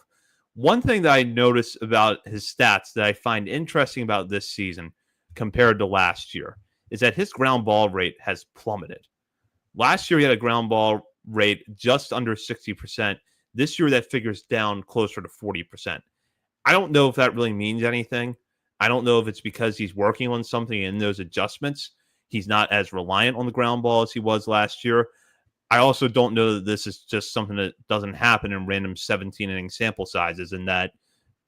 One thing that I notice about his stats that I find interesting about this season compared to last year is that his ground ball rate has plummeted. Last year, he had a ground ball rate just under 60%. This year, that figure's down closer to 40%. I don't know if that really means anything. I don't know if it's because he's working on something in those adjustments. He's not as reliant on the ground ball as he was last year. I also don't know that this is just something that doesn't happen in random 17-inning sample sizes, and that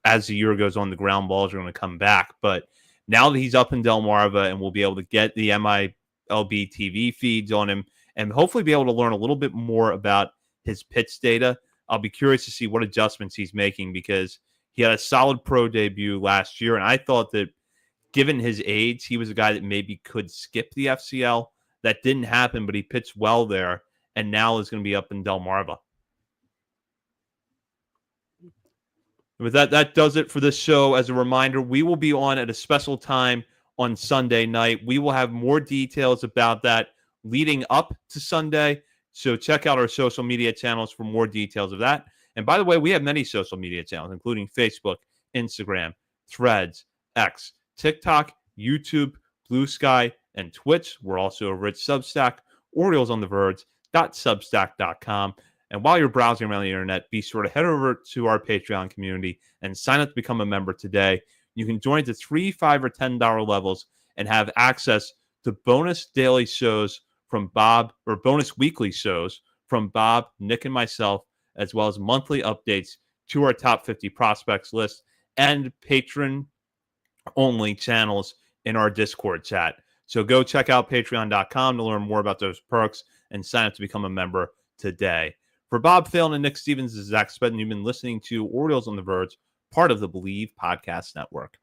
as the year goes on, the ground balls are going to come back. But now that he's up in Delmarva and we'll be able to get the MILB TV feeds on him and hopefully be able to learn a little bit more about his pitch data, I'll be curious to see what adjustments he's making, because he had a solid pro debut last year, and I thought that given his age, he was a guy that maybe could skip the FCL. That didn't happen, but he pitched well there, and now is going to be up in Delmarva. With that, that does it for this show. As a reminder, we will be on at a special time on Sunday night. We will have more details about that leading up to Sunday, so check out our social media channels for more details of that. And by the way, we have many social media channels, including Facebook, Instagram, Threads, X, TikTok, YouTube, Blue Sky, and Twitch. We're also over at Substack, OriolesOnTheVerge.substack.com. And while you're browsing around the internet, be sure to head over to our Patreon community and sign up to become a member today. You can join at the $3, $5, or $10 levels and have access to bonus daily shows from Bob, or bonus weekly shows from Bob, Nick, and myself, as well as monthly updates to our top 50 prospects list and patron-only channels in our Discord chat. So go check out patreon.com to learn more about those perks and sign up to become a member today. For Bob Phelan and Nick Stevens, this is Zach Spedden. You've been listening to Orioles on the Verge, part of the Believe Podcast Network.